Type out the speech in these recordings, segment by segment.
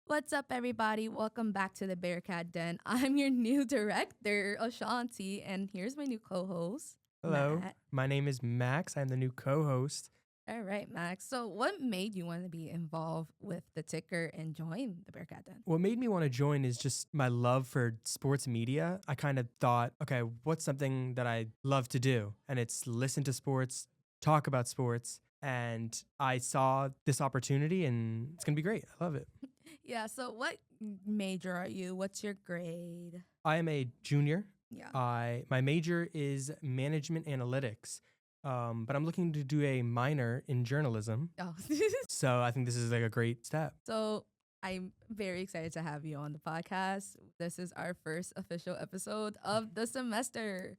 What's up, everybody? Welcome back to the Bearcat Den. I'm your new director, Ashanti, and here's my new co-host, Hello, Matt. my name is Max. I'm the new co-host. All right, Max. So, what made you want to be involved with the ticker and join the Bearcat Den? What made me want to join is just my love for sports media. I kind of thought, okay, what's something that I love to do? And it's listen to sports, talk about sports. And I saw this opportunity and it's going to be great. I love it. Yeah. So, what major are you? What's your grade? I am a junior. Yeah. My major is management analytics. But I'm looking to do a minor in journalism. Oh. So I think this is like a great step. So, I'm very excited to have you on the podcast. This is our first official episode of the semester.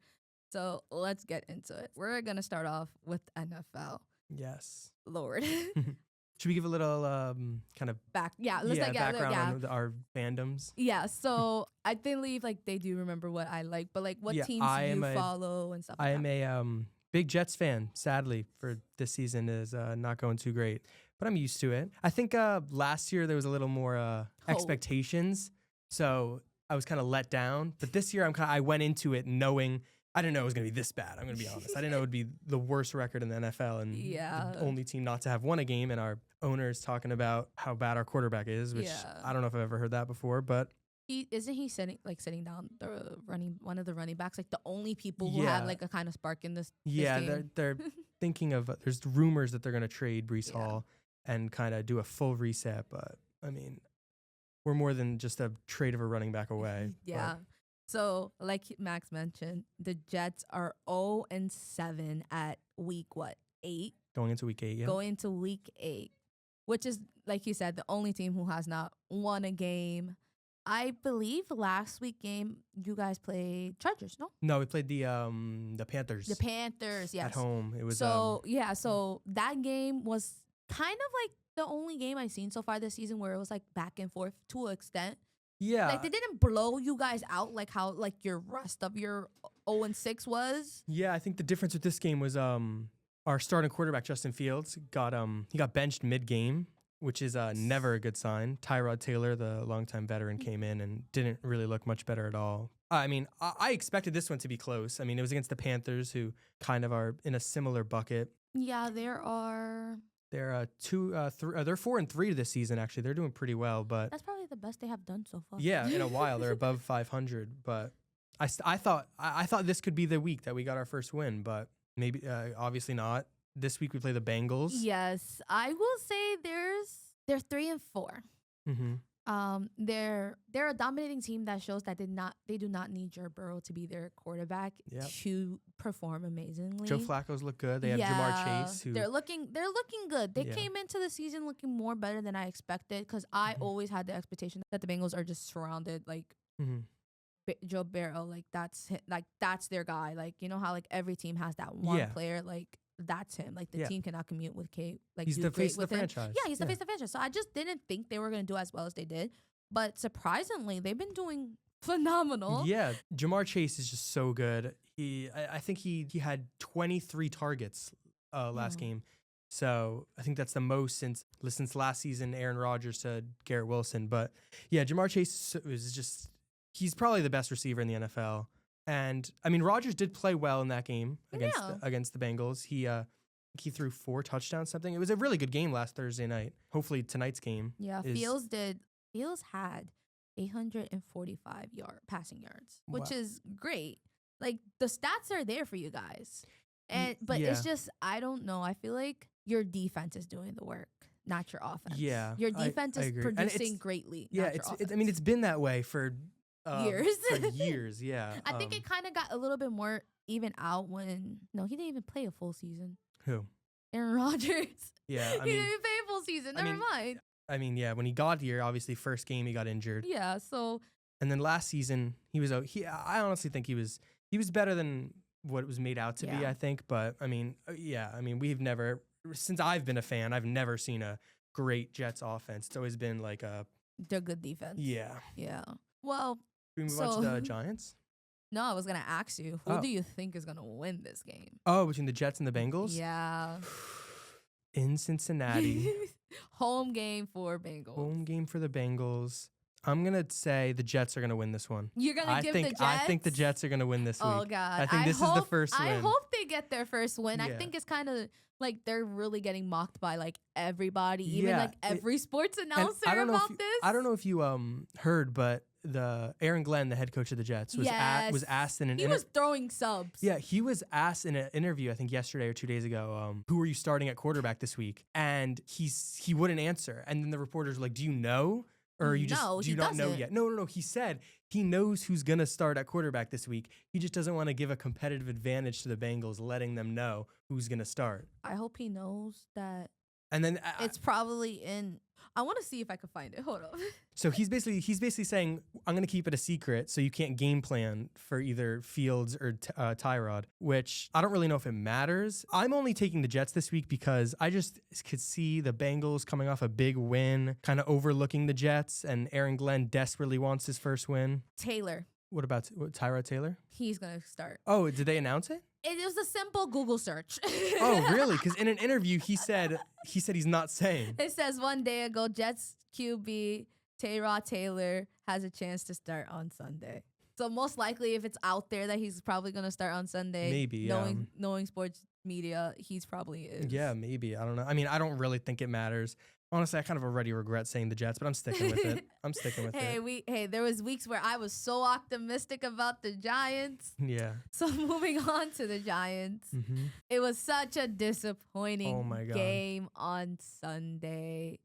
So, let's get into it. We're going to start off with NFL. Yes. Lord. Should we give a little kind of background on our fandoms? Yeah, so I believe like they do remember what I like, but like what teams do you follow and stuff like I am a big Jets fan. Sadly, for this season is not going too great, but I'm used to it. I think last year there was a little more expectations, so I was kind of let down. But this year I went into it knowing I didn't know it was going to be this bad. I'm going to be honest. I didn't know it would be the worst record in the NFL and the only team not to have won a game. And our owners talking about how bad our quarterback is, which I don't know if I've ever heard that before. But isn't he sitting down one of the running backs, like the only people who have like a kind of spark in this game? They're thinking of there's rumors that they're going to trade Brees Hall and kind of do a full reset. But I mean, we're more than just a trade of a running back away. Yeah. So, like Max mentioned, the Jets are 0-7 at week 8? Going into week 8, yeah. Going into week 8, which is, like you said, the only team who has not won a game. I believe last week game you guys played Chargers, no? No, we played the Panthers. The Panthers, yes. At home. It was so that game was kind of like the only game I've seen so far this season where it was like back and forth to an extent. Yeah. Like they didn't blow you guys out like how like your rest of your 0-6 was. Yeah, I think the difference with this game was our starting quarterback Justin Fields got benched mid-game, which is never a good sign. Tyrod Taylor, the longtime veteran, came in and didn't really look much better at all. I mean, I expected this one to be close. I mean, it was against the Panthers, who kind of are in a similar bucket. Yeah, they're 4-3 this season. Actually, they're doing pretty well, but that's probably the best they have done so far. Yeah, in a while they're above 500. But I thought this could be the week that we got our first win, but maybe obviously not. This week we play the Bengals. Yes, I will say they're 3-4. Mm-hmm. They're a dominating team that shows that they do not need Joe Burrow to be their quarterback to perform amazingly. Joe Flacco's look good. They have Jamar Chase. They're looking good. They came into the season looking more better than I expected because I always had the expectation that the Bengals are just surrounded like Joe Burrow, like that's their guy. Like you know how like every team has that one player like. That's him. Like the team cannot commute with K. Like he's the face of the franchise. Yeah, he's the face of the franchise. So I just didn't think they were gonna do as well as they did. But surprisingly, they've been doing phenomenal. Yeah, Jamar Chase is just so good. I think he had 23 targets last game. So I think that's the most since last season. Aaron Rodgers to Garrett Wilson. But yeah, Jamar Chase is just he's probably the best receiver in the NFL. And I mean, Rodgers did play well in that game against the Bengals. He threw 4 touchdowns, something. It was a really good game last Thursday night. Hopefully tonight's game. Yeah, Fields had 845 passing yards, which is great. Like the stats are there for you guys, but it's just I don't know. I feel like your defense is doing the work, not your offense. Yeah, your defense is producing greatly. Yeah, it's been that way for. Years. For years, yeah. I think it kind of got a little bit more even out when he didn't even play a full season. Who? Aaron Rodgers. Yeah, he didn't even play a full season. Never mind. I mean, yeah, when he got here, obviously first game he got injured. Yeah, so. And then last season he was. I honestly think he was better than what it was made out to be. I think, but I mean, we've never since I've been a fan, I've never seen a great Jets offense. It's always been like they're good defense. Yeah. Yeah. Well. Can we move on to the Giants? No, I was going to ask you, who do you think is going to win this game? Oh, between the Jets and the Bengals? Yeah. in Cincinnati. Home game for Bengals. Home game for the Bengals. I'm going to say the Jets are going to win this one. You're going to give the Jets? I think the Jets are going to win this week. Oh, God. I think this is the first win. I hope they get their first win. Yeah. I think it's kind of like they're really getting mocked by like everybody, even like every sports announcer about this. I don't know if you heard, but Aaron Glenn, the head coach of the Jets, was asked in an interview. He was throwing subs. Yeah, he was asked in an interview, I think yesterday or 2 days ago, who are you starting at quarterback this week? And he wouldn't answer. And then the reporters were like, do you know? Or do you not know yet? No. He said he knows who's going to start at quarterback this week. He just doesn't want to give a competitive advantage to the Bengals, letting them know who's going to start. I hope he knows that. And then it's probably in. I want to see if I can find it. Hold on. So he's basically saying, I'm going to keep it a secret so you can't game plan for either Fields or Tyrod, which I don't really know if it matters. I'm only taking the Jets this week because I just could see the Bengals coming off a big win, kind of overlooking the Jets, and Aaron Glenn desperately wants his first win. Taylor. What about Tyrod Taylor? He's going to start. Oh, did they announce it? It was a simple Google search. Oh, really? Because in an interview, he said he's not saying. It says 1 day ago, Jets QB Tyrod Taylor has a chance to start on Sunday. So most likely, if it's out there that he's probably going to start on Sunday, maybe, yeah. knowing sports media, he's probably is. Yeah, maybe. I don't know. I mean, I don't really think it matters. Honestly, I kind of already regret saying the Jets, but I'm sticking with it. Hey, there was weeks where I was so optimistic about the Giants. Yeah. So moving on to the Giants, it was such a disappointing game on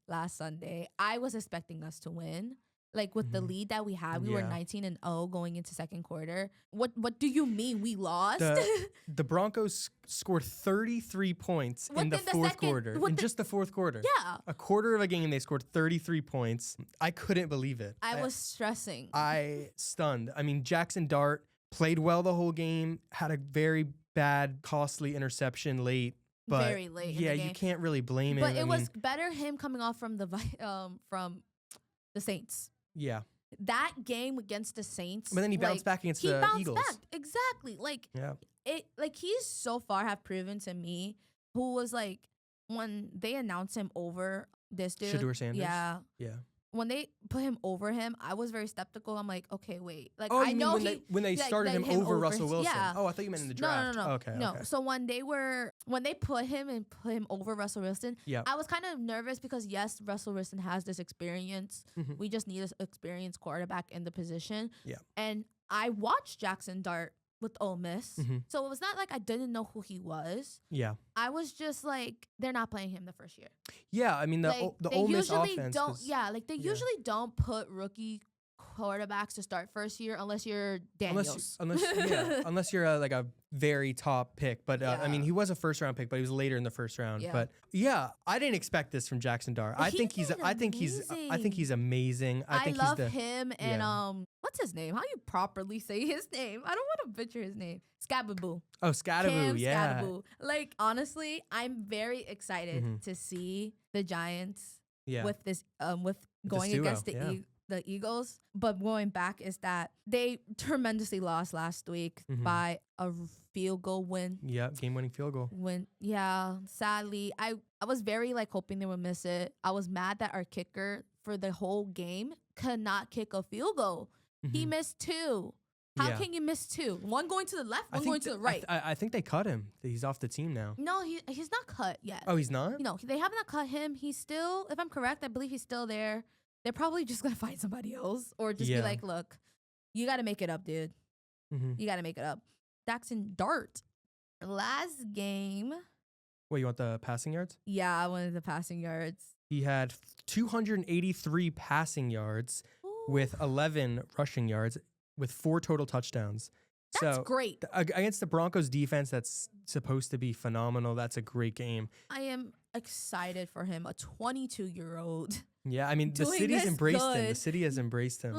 last Sunday. I was expecting us to win. Like with the lead that we had, we were 19-0 going into second quarter. What do you mean we lost? The Broncos scored 33 points in the fourth quarter. In just the fourth quarter. Yeah. A quarter of a game, they scored 33 points. I couldn't believe it. I was stressing. Stunned. I mean, Jackson Dart played well the whole game, had a very bad, costly interception late. But very late. Yeah, you can't really blame him. But it was better him coming off from the Saints. Yeah. That game against the Saints. But then he bounced back against the Eagles. Back. Exactly. He's so far have proven to me who was like, when they announced him over this dude. Shedeur Sanders? Yeah. Yeah. When they put him over him, I was very skeptical. I'm like, okay, wait. Like, I know when they started him over Russell Wilson. Yeah. Oh, I thought you meant in the draft. No. Okay. So when they put him over Russell Wilson, I was kind of nervous because yes, Russell Wilson has this experience. We just need an experienced quarterback in the position. Yeah. And I watched Jackson Dart with Ole Miss. So it was not like I didn't know who he was. Yeah. I was just like, they're not playing him the first year. Yeah, I mean the Ole Miss offense they usually don't put rookie quarterbacks to start first year unless you're Daniels. Unless you're like a very top pick. But I mean, he was a first round pick, but he was later in the first round. Yeah. But yeah, I didn't expect this from Jackson Dart. I think he's amazing. I love him and what's his name? How you properly say his name? I don't want to butcher his name. Scababoo. Oh, Scababoo, yeah. Scababoo. Like honestly, I'm very excited to see the Giants with this with going against the Eagles. But going back is that they tremendously lost last week by a field goal win. Yeah, game-winning field goal. Sadly, I was very hoping they would miss it. I was mad that our kicker for the whole game could not kick a field goal. He missed 2. How can you miss 2? One going to the left, one going to the right. I think they cut him. He's off the team now. No, he's not cut yet. Oh, he's not? No, they have not cut him. He's still, if I'm correct, I believe he's still there. They're probably just going to find somebody else or just be like, look, you got to make it up, dude. You got to make it up. Jackson Dart. Last game. What, you want the passing yards? Yeah, I wanted the passing yards. He had 283 passing yards with 11 rushing yards with 4 total touchdowns. That's great. Against the Broncos defense that's supposed to be phenomenal. That's a great game. I am excited for him, a 22-year-old. Yeah, I mean, the city's embraced him. The city has embraced him.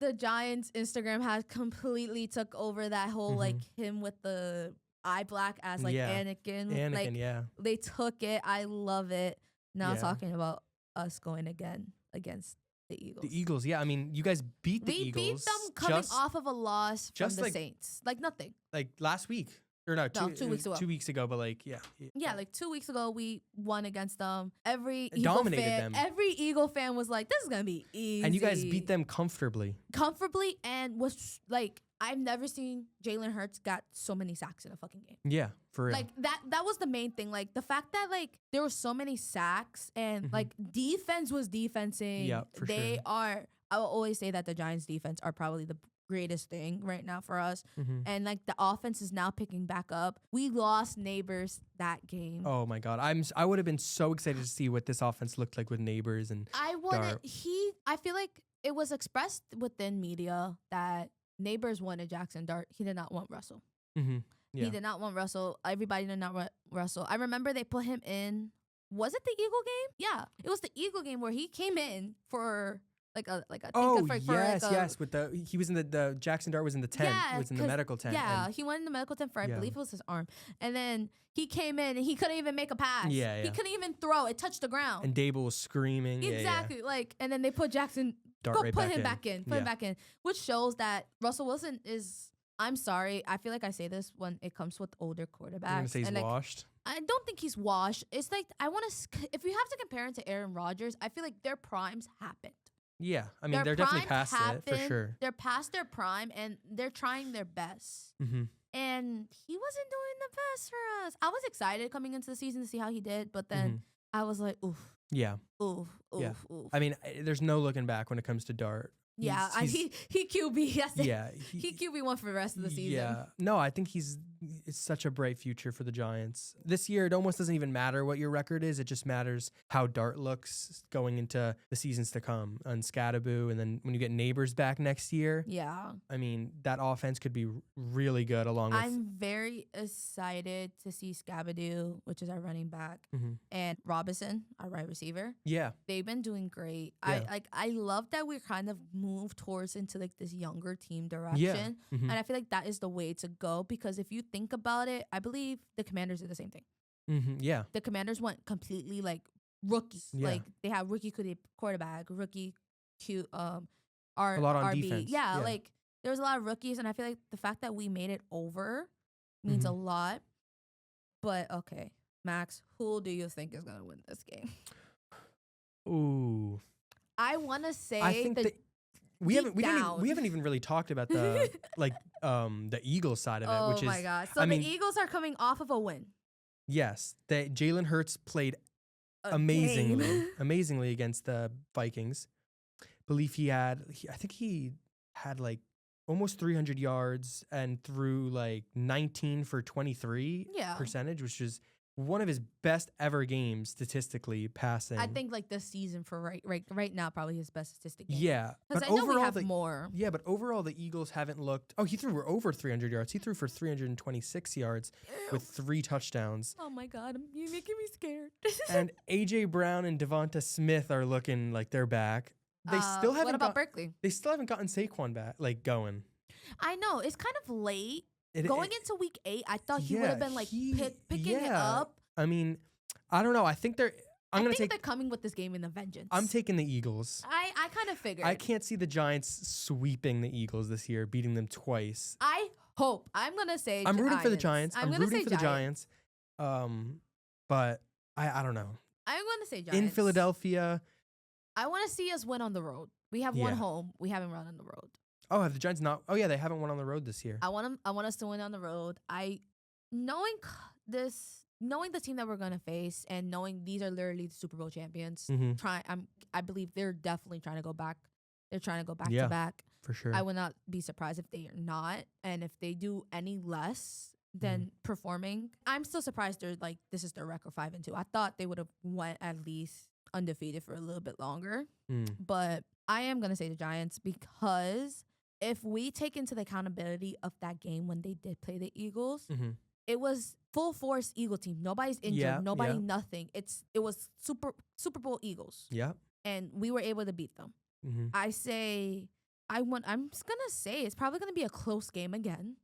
The Giants' Instagram has completely took over that whole, him with the eye black as, Anakin. Anakin, They took it. I love it. Now talking about us going again against the Eagles. The Eagles, yeah. I mean, you guys beat the Eagles. We beat them coming off of a loss from the Saints. Like nothing. Like last week Or no, No, 2 weeks ago. 2 weeks ago, but like, yeah. Yeah, like 2 weeks ago, we won against them. Every Dominated Eagle fan, them. every Eagle fan was like, "This is gonna be easy." And you guys beat them comfortably. And was like, I've never seen Jalen Hurts got so many sacks in a fucking game. Yeah, for real. Like that was the main thing. Like the fact that like there were so many sacks and like defense was defensing. Yeah, for sure. They are. I will always say that the Giants' defense are probably the greatest thing right now for us. And like the offense is now picking back up. We lost Neighbors that game. Oh my God, I would have been so excited to see what this offense looked like with Neighbors and Dart. I feel like it was expressed within media that Neighbors wanted Jackson Dart. He did not want Russell. Yeah. He did not want Russell. Everybody did not want Russell. I remember they put him in. Was it the Eagle game? Yeah, it was the Eagle game where he came in for. Yes. With he was in the Jackson Dart was in the tent. Yeah, was in the medical tent. Yeah, he went in the medical tent for I believe it was his arm, and then he came in and he couldn't even make a pass. Yeah. He couldn't even throw. It touched the ground. And Dable was screaming. Exactly. Like, and then they put Jackson. Dart right put back him in. back in. Put him back in, which shows that Russell Wilson is. I'm sorry. I feel like I say this when it comes with older quarterbacks. You're gonna say he's and washed. I don't think he's washed. It's like I want to. If you have to compare him to Aaron Rodgers, I feel like their primes happened. Yeah, I mean, they're definitely past it, for sure. They're past their prime, and they're trying their best. And he wasn't doing the best for us. I was excited coming into the season to see how he did, but then I was like, oof. Yeah. Oof. I mean, there's no looking back when it comes to Dart. He QB. Yes. Yeah. He QB1 for the rest of the season. Yeah. No, I think it's such a bright future for the Giants. This year, it almost doesn't even matter what your record is. It just matters how Dart looks going into the seasons to come on Scattaboo. And then when you get Neighbors back next year. Yeah. I mean, that offense could be really good along with. I'm very excited to see Scabadoo, which is our running back, and Robinson, our right receiver. Yeah. They've been doing great. Yeah. I love that we're kind of move towards into like this younger team direction. And I feel like that is the way to go, because if you think about it, I believe the Commanders did the same thing. Yeah. The Commanders went completely like rookie. Yeah. Like they have rookie quarterback, rookie a lot on RB. defense. Yeah, like there was a lot of rookies, and I feel like the fact that we made it over means a lot. But okay, Max, who do you think is gonna win this game? Ooh. I want to say I think we haven't even really talked about the the Eagles side of it, which is, oh my god. So the Eagles are coming off of a win. Yes, Jalen Hurts played amazingly against the Vikings. Believe I think he had like almost 300 yards and threw like 19 for 23 percentage, which is one of his best ever games statistically passing. I think like this season for right now probably his best statistic game. Yeah, because I know we have more. Yeah, but overall the Eagles haven't looked. Oh, he threw over 300 yards. He threw for 326 yards with 3 touchdowns. Oh my god, you're making me scared. And AJ Brown and Devonta Smith are looking like they're back. They still haven't. What about Berkeley? They still haven't gotten Saquon back, like going. I know it's kind of late. Going into week 8, I thought he would have been like picking it up. I mean, I don't know. I think they're. I think they're coming with this game in a vengeance. I'm taking the Eagles. I kind of figured. I can't see the Giants sweeping the Eagles this year, beating them twice. I hope. I'm gonna say. I'm rooting for the Giants. I'm rooting for the Giants. But I don't know. I'm gonna say Giants in Philadelphia. I want to see us win on the road. We have one home. We haven't run on the road. Oh, have the Giants not? Oh yeah, they haven't won on the road this year. I want us to win on the road. Knowing the team that we're gonna face and knowing these are literally the Super Bowl champions. I believe they're definitely trying to go back. They're trying to go back to back for sure. I would not be surprised if they are not, and if they do any less than performing. I'm still surprised they're like this is their record 5-2. I thought they would have went at least undefeated for a little bit longer, but I am gonna say the Giants because if we take into the accountability of that game when they did play the Eagles, it was full force Eagle team. Nobody's injured. Nothing. It was Super Bowl Eagles. Yeah, and we were able to beat them. I'm just gonna say it's probably gonna be a close game again.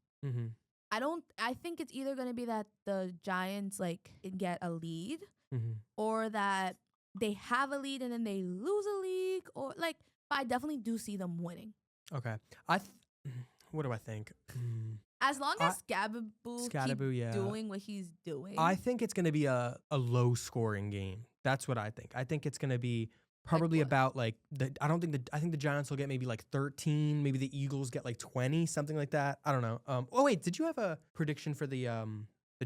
I think it's either gonna be that the Giants like get a lead, or that they have a lead and then they lose a league, or like. But I definitely do see them winning. Okay. What do I think? As long as Scadaboo keep doing what he's doing. I think it's going to be a low scoring game. That's what I think. I think it's going to be probably about like I think the Giants will get maybe like 13, maybe the Eagles get like 20, something like that. I don't know. Oh wait, did you have a prediction for the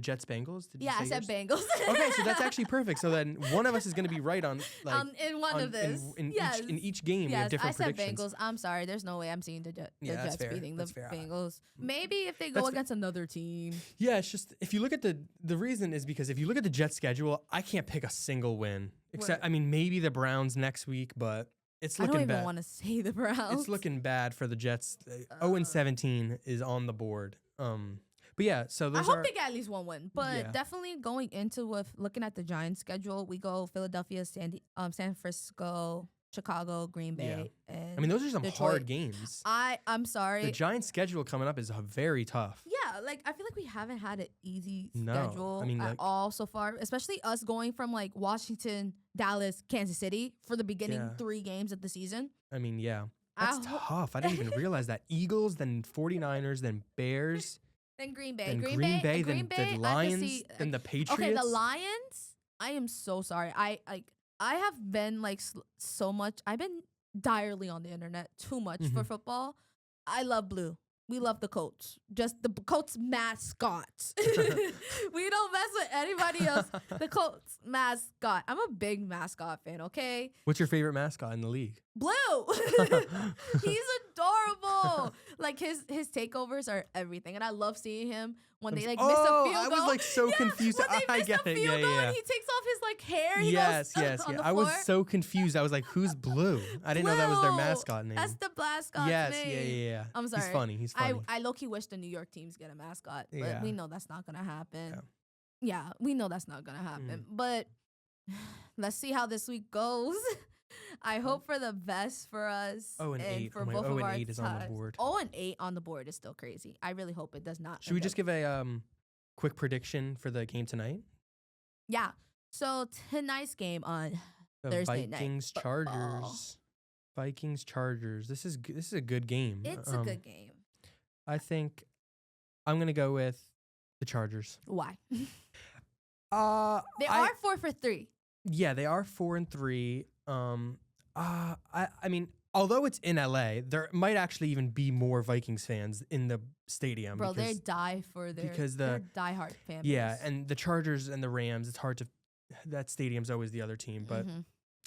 Jets Bengals? Did you say I said yours? Bengals. Okay, so that's actually perfect. So then one of us is going to be right on like in one of this. In each game we have different predictions. I said Bengals. I'm sorry, there's no way I'm seeing the Jets beating the fair. Bengals. Maybe if they go against another team. Yeah, it's just if you look at the reason is because if you look at the Jets schedule, I can't pick a single win. Except I mean maybe the Browns next week, but it's looking bad. I don't even want to say the Browns. It's looking bad for the Jets. 0-17 is on the board. But yeah, so I hope they get at least one win. But definitely going into with looking at the Giants schedule, we go Philadelphia, San Francisco, Chicago, Green Bay, and I mean those are some Detroit. hard games. I'm sorry. The Giants schedule coming up is very tough. Yeah, like I feel like we haven't had an easy schedule at all so far, especially us going from like Washington, Dallas, Kansas City for the beginning 3 games of the season. I mean, that's tough. I didn't even realize that. Eagles, then 49ers, then Bears. Then Green Bay. Then Green Bay, then the Lions, then the Patriots. Okay, the Lions. I am so sorry. I have been like so much. I've been direly on the internet too much for football. I love blue. We love the Colts. Just the Colts mascot. We don't mess with anybody else. The Colts mascot. I'm a big mascot fan, okay? What's your favorite mascot in the league? Blue. He's adorable. Like his takeovers are everything. And I love seeing him when they like miss a field goal. I was like so confused. When they miss a field goal and he takes off his like hair. He goes on the I was so confused. I was like, who's Blue? I didn't know that was their mascot name. That's the mascot's name. Yeah. I'm sorry. He's funny. I low-key wish the New York teams get a mascot, but we know that's not gonna happen. Yeah, we know that's not gonna happen. But let's see how this week goes. I hope for the best for us. 0-8 for both of our 0-8 is on the board. 0-8 on the board is still crazy. I really hope it does not. Should we just give a quick prediction for the game tonight? Yeah. So tonight's game on Thursday night. Vikings Chargers. This is a good game. It's a good game. I think I'm gonna go with the Chargers. Why? They are 4-3. Yeah, they are 4-3. I mean, although it's in LA, there might actually even be more Vikings fans in the stadium. Bro, they die for their diehard fan base. Yeah, and the Chargers and the Rams, it's hard to. That stadium's always the other team, but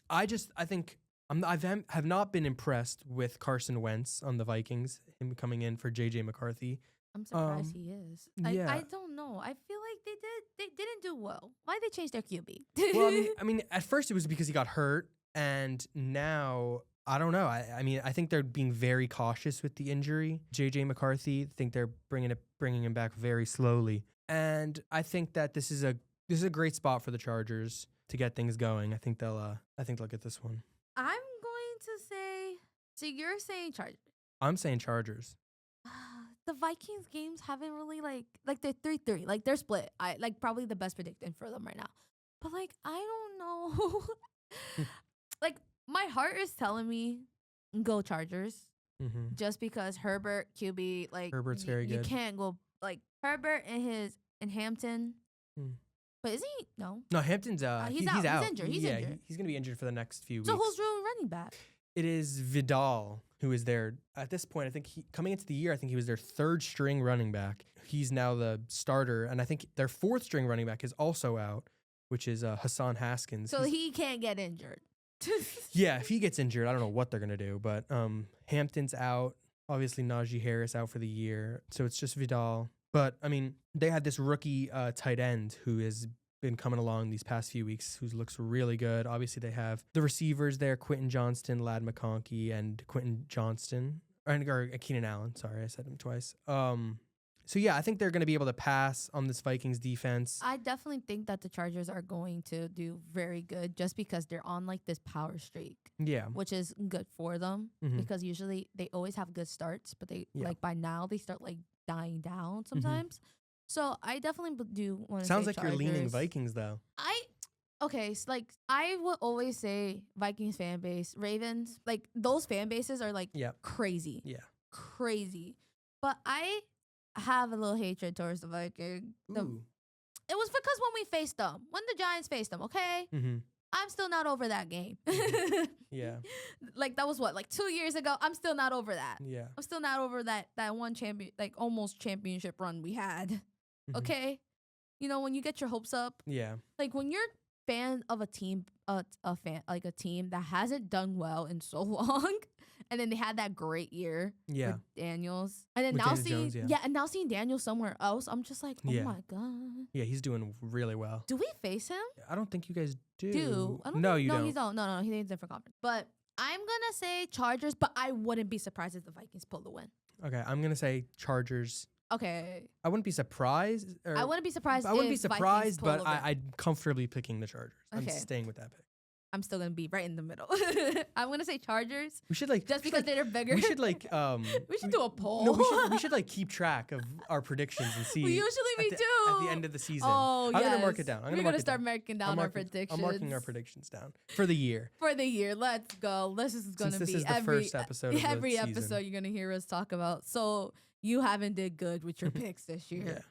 I think I have not been impressed with Carson Wentz on the Vikings. Him coming in for JJ McCarthy. I'm surprised he is. I don't know. I feel like they didn't do well. Why they changed their QB? Well, I mean, at first it was because he got hurt, and now I don't know. I think they're being very cautious with the injury. JJ McCarthy, I think they're bringing him back very slowly, and I think that this is a great spot for the Chargers to get things going. I think they'll get this one. I'm going to say. So you're saying Chargers. I'm saying Chargers. The Vikings games haven't really like they're 3-3. Like they're split. I like probably the best prediction for them right now. But like I don't know. Like my heart is telling me go Chargers. Just because Herbert QB like Herbert's very good. You can't go like Herbert and Hampton. But is he? No, Hampton's he's out. He's injured. He's injured. He's gonna be injured for the next few weeks. So who's really running back? It is Vidal who is there at this point. I think coming into the year, I think he was their 3rd string running back. He's now the starter, and I think their 4th string running back is also out, which is Hassan Haskins. So he can't get injured. Yeah, if he gets injured, I don't know what they're gonna do. But Hampton's out. Obviously, Najee Harris out for the year, so it's just Vidal. But I mean, they had this rookie tight end who has been coming along these past few weeks, who looks really good. Obviously, they have the receivers there: Quentin Johnston, Ladd McConkey, and Quentin Johnston, or Keenan Allen. Sorry, I said him twice. So yeah, I think they're going to be able to pass on this Vikings defense. I definitely think that the Chargers are going to do very good just because they're on like this power streak. Yeah. Which is good for them because usually they always have good starts, but they like by now they start like dying down sometimes. So I definitely do want to say Sounds like Chargers. You're leaning Vikings though. Okay, so like I would always say Vikings fan base, Ravens, like those fan bases are like crazy. Yeah. Crazy. But I have a little hatred towards the Vikings. It was because when we faced them, when the Giants faced them, okay? Mm-hmm. I'm still not over that game. Yeah. Like, that was what, like 2 years ago? I'm still not over that. Yeah. I'm still not over that one almost championship run we had. Okay? You know, when you get your hopes up. Yeah. Like, when you're fan of a team, a team that hasn't done well in so long, and then they had that great year with Daniels, and then now seeing Daniels somewhere else, I'm just like, oh my god. Yeah, he's doing really well. Do we face him? I don't think you guys do. You don't. No, he's don't. No, he's in a different conference. But I'm gonna say Chargers, but I wouldn't be surprised if the Vikings pull the win. Okay, I'm gonna say Chargers. Okay. I wouldn't be surprised. I wouldn't be surprised. But I'd comfortably picking the Chargers. I'm staying with that pick. I'm still gonna be right in the middle. I'm gonna say Chargers. We should they're bigger. We should we should do a poll. No, we should keep track of our predictions and see. We usually do at the end of the season. Oh, I'm gonna mark it down. We're gonna start marking down our predictions. I'm marking our predictions down for the year. Let's go. This is gonna be the first episode. Of every the episode season. you're gonna hear us talk about. So you haven't did good with your picks this year.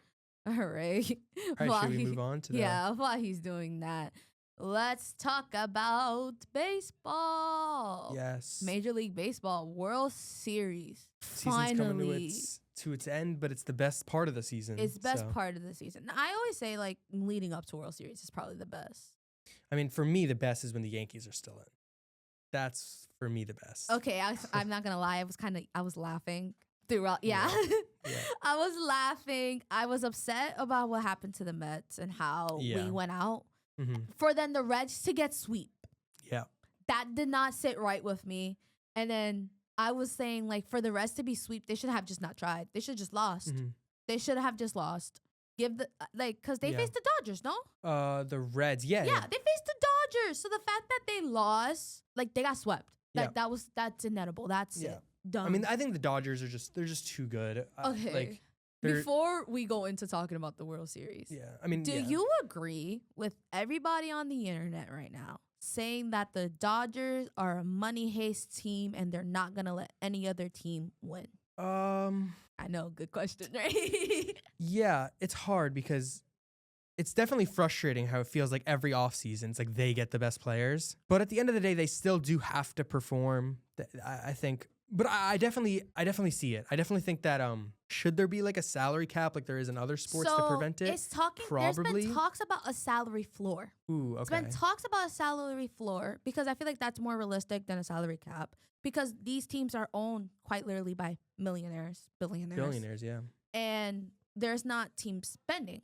Yeah. All right. Should we move on to that? Yeah, while he's doing that, let's talk about baseball. Yes. Major League Baseball World Series. Season's coming to its end, but it's the best part of the season. It's the best part of the season. I always say, like, leading up to World Series is probably the best. I mean, for me, the best is when the Yankees are still in. That's, for me, the best. Okay, I'm not going to lie. I was laughing throughout. Yeah. I was laughing. I was upset about what happened to the Mets and how we went out. Mm-hmm. For then the Reds to get sweep. Yeah. That did not sit right with me. And then I was saying, like, for the Reds to be sweep, they should have just not tried. They should have just lost. Mm-hmm. They should have just lost. Because they faced the Dodgers, no? The Reds, yeah. Yeah, they faced the Dodgers. So the fact that they lost, like, they got swept. That's inedible. That's it. Done. I mean, I think the Dodgers they're just too good. Okay. Before we go into talking about the World Series. Yeah. I mean, do you agree with everybody on the internet right now saying that the Dodgers are a money haste team and they're not going to let any other team win? I know, good question, right? Yeah, it's hard because it's definitely frustrating how it feels like every offseason, it's like they get the best players. But at the end of the day, they still do have to perform, I think. But I definitely see it. I definitely think that should there be like a salary cap like there is in other sports to prevent it? There's been talks about a salary floor. Ooh, okay. There's been talks about a salary floor because I feel like that's more realistic than a salary cap because these teams are owned quite literally by millionaires, billionaires. Billionaires, yeah. And there's not team spending.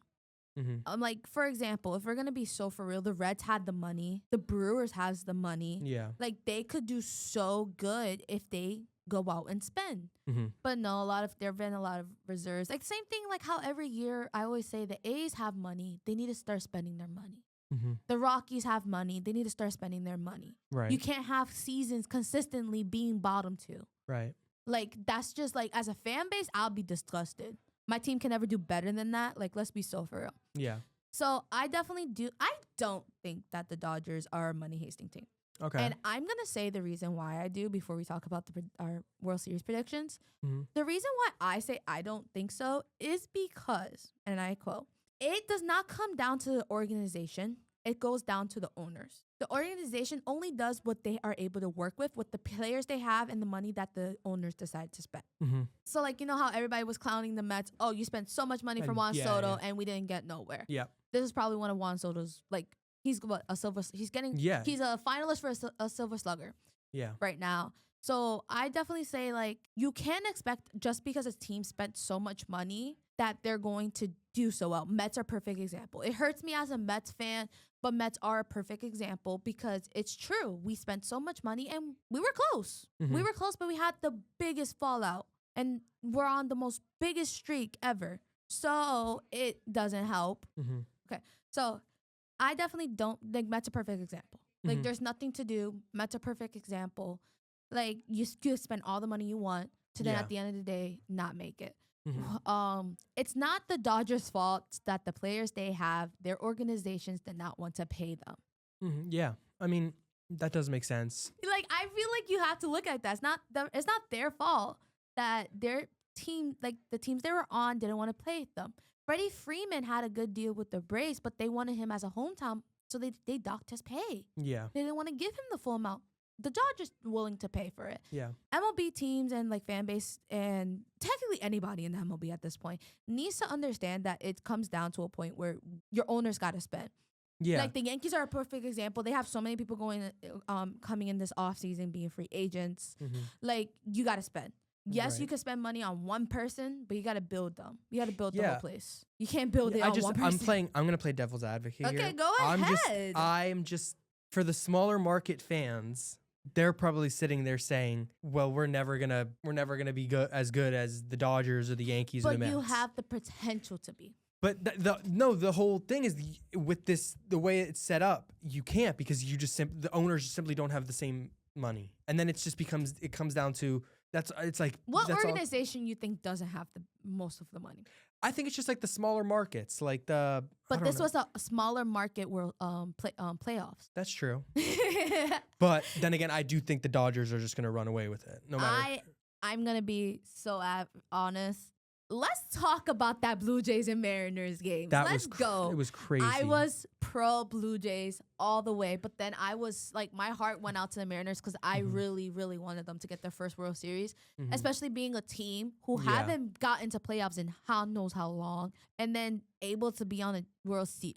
Mm-hmm. Like, for example, if we're going to be so for real, the Reds had the money. The Brewers has the money. Yeah. Like, they could do so good if they go out and spend. Mm-hmm. But no, there have been a lot of reserves. Like, same thing, like how every year I always say the A's have money. They need to start spending their money. Mm-hmm. The Rockies have money. They need to start spending their money. Right. You can't have seasons consistently being bottom two. Right. Like, that's just like, as a fan base, I'll be disgusted. My team can never do better than that. Like, let's be so for real. Yeah. So I definitely do. I don't think that the Dodgers are a money hasting team. Okay. And I'm going to say the reason why I do before we talk about our World Series predictions. Mm-hmm. The reason why I say I don't think so is because, and I quote, it does not come down to the organization. It goes down to the owners. The organization only does what they are able to work with the players they have and the money that the owners decide to spend. Mm-hmm. So, like, you know how everybody was clowning the Mets? Oh, you spent so much money for Juan Soto and we didn't get nowhere. Yeah. This is probably one of Juan Soto's, like, he's a finalist for a Silver Slugger. Yeah. Right now. So I definitely say, like, you can't expect just because a team spent so much money that they're going to do so well. Mets are a perfect example. It hurts me as a Mets fan, but Mets are a perfect example because it's true. We spent so much money and we were close. Mm-hmm. We were close, but we had the biggest fallout and we're on the most biggest streak ever. So it doesn't help. Mm-hmm. Okay. So I definitely don't think Mets a perfect example. Like, there's nothing to do. Mets a perfect example. Like, you spend all the money you want to then at the end of the day not make it. Mm-hmm. It's not the Dodgers' fault that the players they have, their organizations did not want to pay them. Mm-hmm. Yeah, I mean that does make sense. Like, I feel like you have to look at that. It's not their fault that the teams they were on didn't want to play with them. Freddie Freeman had a good deal with the Braves, but they wanted him as a hometown, so they docked his pay. Yeah. They didn't want to give him the full amount. The Dodgers willing to pay for it. Yeah. MLB teams and like fan base and technically anybody in the MLB at this point needs to understand that it comes down to a point where your owners got to spend. Yeah. Like the Yankees are a perfect example. They have so many people coming in this offseason being free agents. Mm-hmm. Like you got to spend. Yes, Right. you can spend money on one person, but you got to build them. You got to build the Yeah. whole place. You can't build it on one person. I'm going to play devil's advocate here. Okay, go ahead. I'm just for the smaller market fans, they're probably sitting there saying, "Well, we're never going to be as good as the Dodgers or the Yankees or the Mets." But you have the potential to be. But the whole thing is with the way it's set up, you can't because the owners simply don't have the same money, and then it comes down to What organization you think doesn't have the most of the money? I think it's just like the smaller markets, like the. But this was a smaller market world playoffs. That's true. But then again, I do think the Dodgers are just gonna run away with it, no matter. I'm gonna be so honest. Let's talk about that Blue Jays and Mariners game. Let's go. It was crazy. I was pro Blue Jays all the way, but then I was like, my heart went out to the Mariners because I really, really wanted them to get their first World Series, especially being a team who haven't gotten to playoffs in how knows how long, and then able to be on a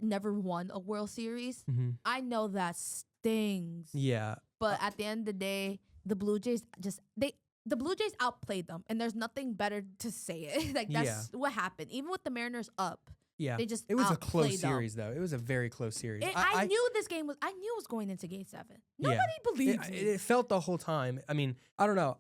never won a World Series. I know that stings. Yeah. But at the end of the day, the Blue Jays the Blue Jays outplayed them, and there's nothing better to say it. Like that's what happened. Even with the Mariners up, yeah, they just it was a close them. series though. It was a very close series. I knew this game was. I knew it was going into Game 7. Nobody believed me. It felt the whole time. I mean, I don't know.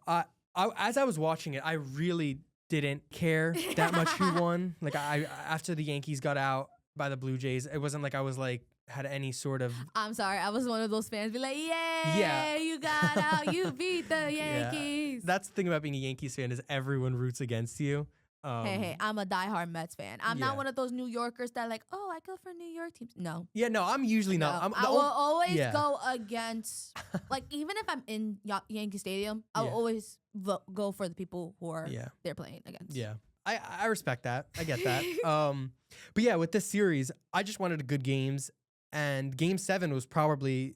As I was watching it, I really didn't care that much who won. Like after the Yankees got out by the Blue Jays, it wasn't like I was like had any sort of. I'm sorry, I was one of those fans. Be like, yeah, you got out, you beat the Yankees. That's the thing about being a Yankees fan is everyone roots against you. Hey, I'm a diehard Mets fan. I'm not one of those New Yorkers that like, oh, I go for New York teams. No. Yeah, no, I'm usually not. I will always go against, like, even if I'm in Yankee Stadium, I will always go for the people who are they're playing against. Yeah. I respect that. I get that. But yeah, with this series, I just wanted good games. And Game 7 was probably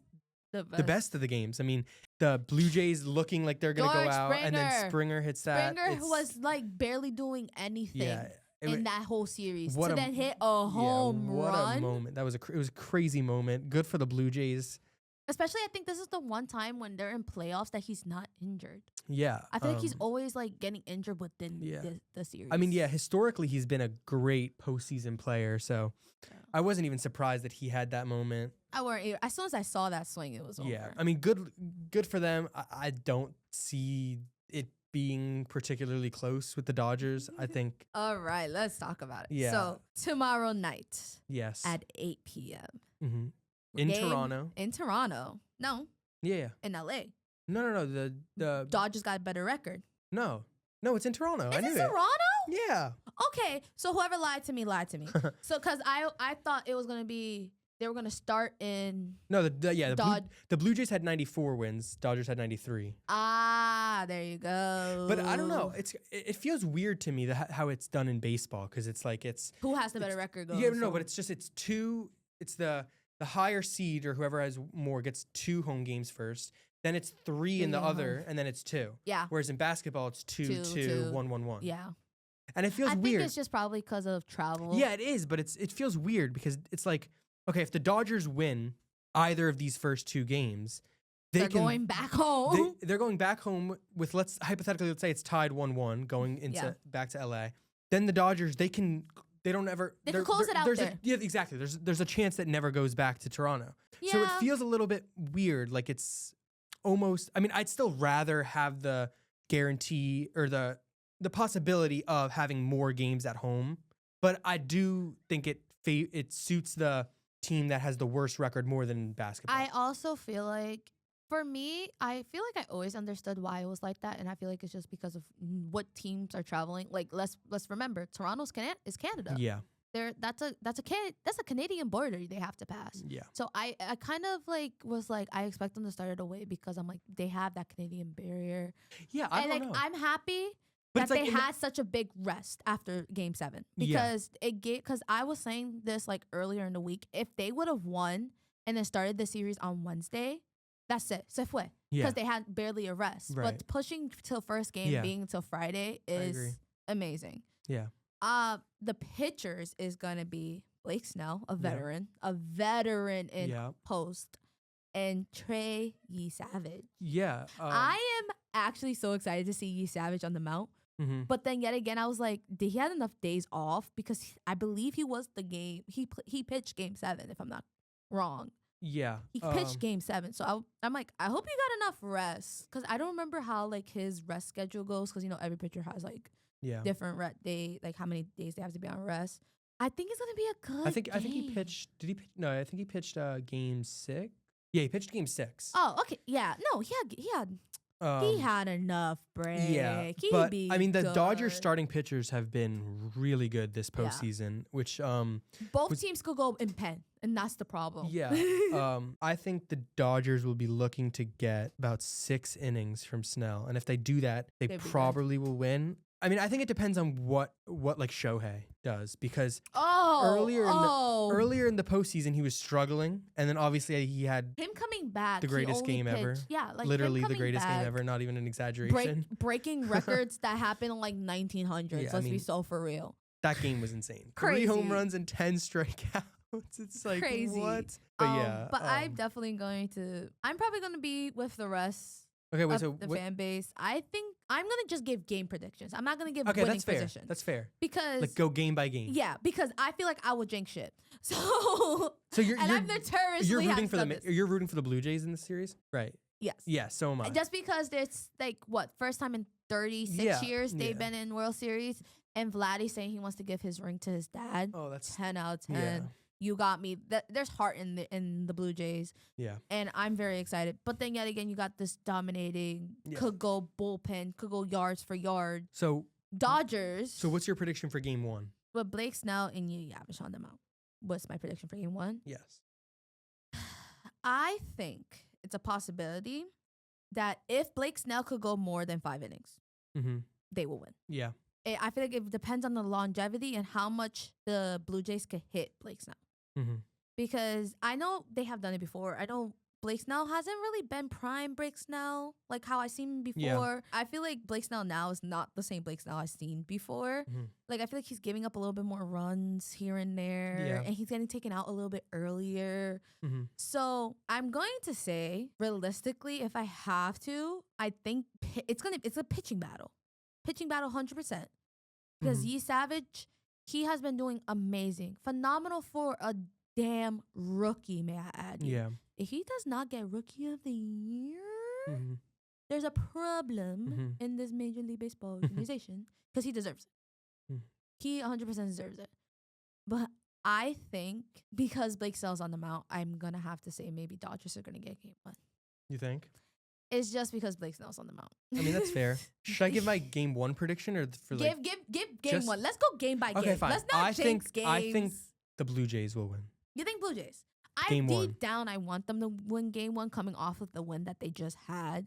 the best of the games. I mean, the Blue Jays looking like they're going to go out, and then Springer hits that. Springer was like barely doing anything in that whole series to then hit a home run. What a moment. It was a crazy moment. Good for the Blue Jays. Especially, I think this is the one time when they're in playoffs that he's not injured. Yeah. I feel like he's always like getting injured within the series. I mean, historically, he's been a great postseason player. So I wasn't even surprised that he had that moment. I weren't either. As soon as I saw that swing, it was over. Yeah. I mean, good for them. I don't see it being particularly close with the Dodgers. I think. All right, let's talk about it. Yeah. So tomorrow night. Yes. At 8 p.m. Mm-hmm. In Toronto. In Toronto. No. Yeah. In LA. No. The Dodgers got a better record. No, it's in Toronto. Is I knew it Toronto? Yeah. Okay, so whoever lied to me. So, cause I thought it was gonna be they were gonna start in. No, the Blue Jays had 94 wins. Dodgers had 93. Ah, there you go. But I don't know. It feels weird to me how it's done in baseball because it's like who has the better record. Yeah, no, but it's two. It's the higher seed or whoever has more gets 2 home games first. Then it's 3 in the other, and then it's 2. Yeah. Whereas in basketball, it's 2, 1, 1, 1. Yeah. And it feels weird. I think it's just probably because of travel. Yeah, it is, but it feels weird because it's like, okay, if the Dodgers win either of these first 2 games, they're going back home. They're going back home with let's say it's tied 1-1 going into back to LA. Then the Dodgers they can close it out there. Yeah, exactly. There's a chance that never goes back to Toronto. Yeah. So it feels a little bit weird. Like it's almost. I mean, I'd still rather have the guarantee or the possibility of having more games at home. But I do think it suits the team that has the worst record more than basketball. I also feel like. For me, I feel like I always understood why it was like that, and I feel like it's just because of what teams are traveling. Like let's remember, Toronto's is Canada. Yeah, that's a Canadian border they have to pass. Yeah. So I kind of like was like I expect them to start it away because I'm like they have that Canadian barrier. Yeah, I don't know. I'm happy that they had such a big rest after Game 7 because because I was saying this like earlier in the week. If they would have won and then started the series on Wednesday, that's it. Se fue. Because they had barely a rest. Right. But pushing till first game being until Friday is amazing. Yeah. The pitchers is gonna be Blake Snell, a veteran in post, and Trey Yee Savage. Yeah. I am actually so excited to see Yee Savage on the mound. Mm-hmm. But then yet again, I was like, did he have enough days off? Because I believe he was the game. He pitched Game 7, if I'm not wrong. Yeah. He pitched Game 7. So I'm like, I hope he got enough rest. Because I don't remember how like his rest schedule goes. Because, every pitcher has like different day, like how many days they have to be on rest. I think it's going to be a good I think he pitched. Did he pitch? No, I think he pitched Game 6. Yeah, he pitched Game 6. Oh, okay. Yeah. No, he had enough break. Yeah, but I mean, the Dodgers starting pitchers have been really good this postseason, which both teams could go in pen, and that's the problem. Yeah, I think the Dodgers will be looking to get about 6 innings from Snell, and if they do that, they probably will win. I mean, I think it depends on what like Shohei does, because earlier in the postseason he was struggling, and then obviously he had him coming back, the greatest game ever. Yeah, like literally the greatest game ever, not even an exaggeration. Breaking records that happened in like 1900s. Let's be so for real. That game was insane. Crazy. 3 home runs and 10 strikeouts. It's like crazy. What? But I'm definitely going to. I'm probably going to be with the rest. Okay, wait, so the fan base. I think I'm gonna just give game predictions. I'm not gonna give winning that's fair. Positions. That's fair. Because like go game by game. Yeah, because I feel like I would jinx shit. So I'm notoriously you're rooting for the Blue Jays in this series, right? Yes. Yeah. So am I. Just because it's like first time in 36 years they've been in World Series, and Vladdy saying he wants to give his ring to his dad. Oh, that's 10 out of 10. Yeah. You got me. There's heart in the Blue Jays. Yeah. And I'm very excited. But then yet again, you got this dominating, could go bullpen, could go yards for yard. So Dodgers. So what's your prediction for Game 1? With Blake Snell and Yee Savage on the mound. What's my prediction for Game 1? Yes. I think it's a possibility that if Blake Snell could go more than 5 innings, they will win. Yeah. I feel like it depends on the longevity and how much the Blue Jays could hit Blake Snell. Because I know they have done it before. I know Blake Snell hasn't really been prime Blake Snell, like how I seen him before. Yeah. I feel like Blake Snell now is not the same Blake Snell I've seen before. Like, I feel like he's giving up a little bit more runs here and there, and he's getting taken out a little bit earlier. So I'm going to say, realistically, if I have to, I think it's a pitching battle. Pitching battle 100%. Because Yee Savage, he has been doing amazing. Phenomenal for a damn rookie, may I add. Yeah. If he does not get Rookie of the Year, there's a problem in this Major League Baseball organization, because he deserves it. He 100% deserves it. But I think because Blake Snell's on the mound, I'm going to have to say maybe Dodgers are going to get Game 1. You think? It's just because Blake Snell's on the mound. I mean, that's fair. Should I give my Game 1 prediction or for like give Game 1? Let's go game by game. Okay, fine. Let's not jinx games. I think the Blue Jays will win. You think Blue Jays? Game deep down, I want them to win Game 1, coming off of the win that they just had.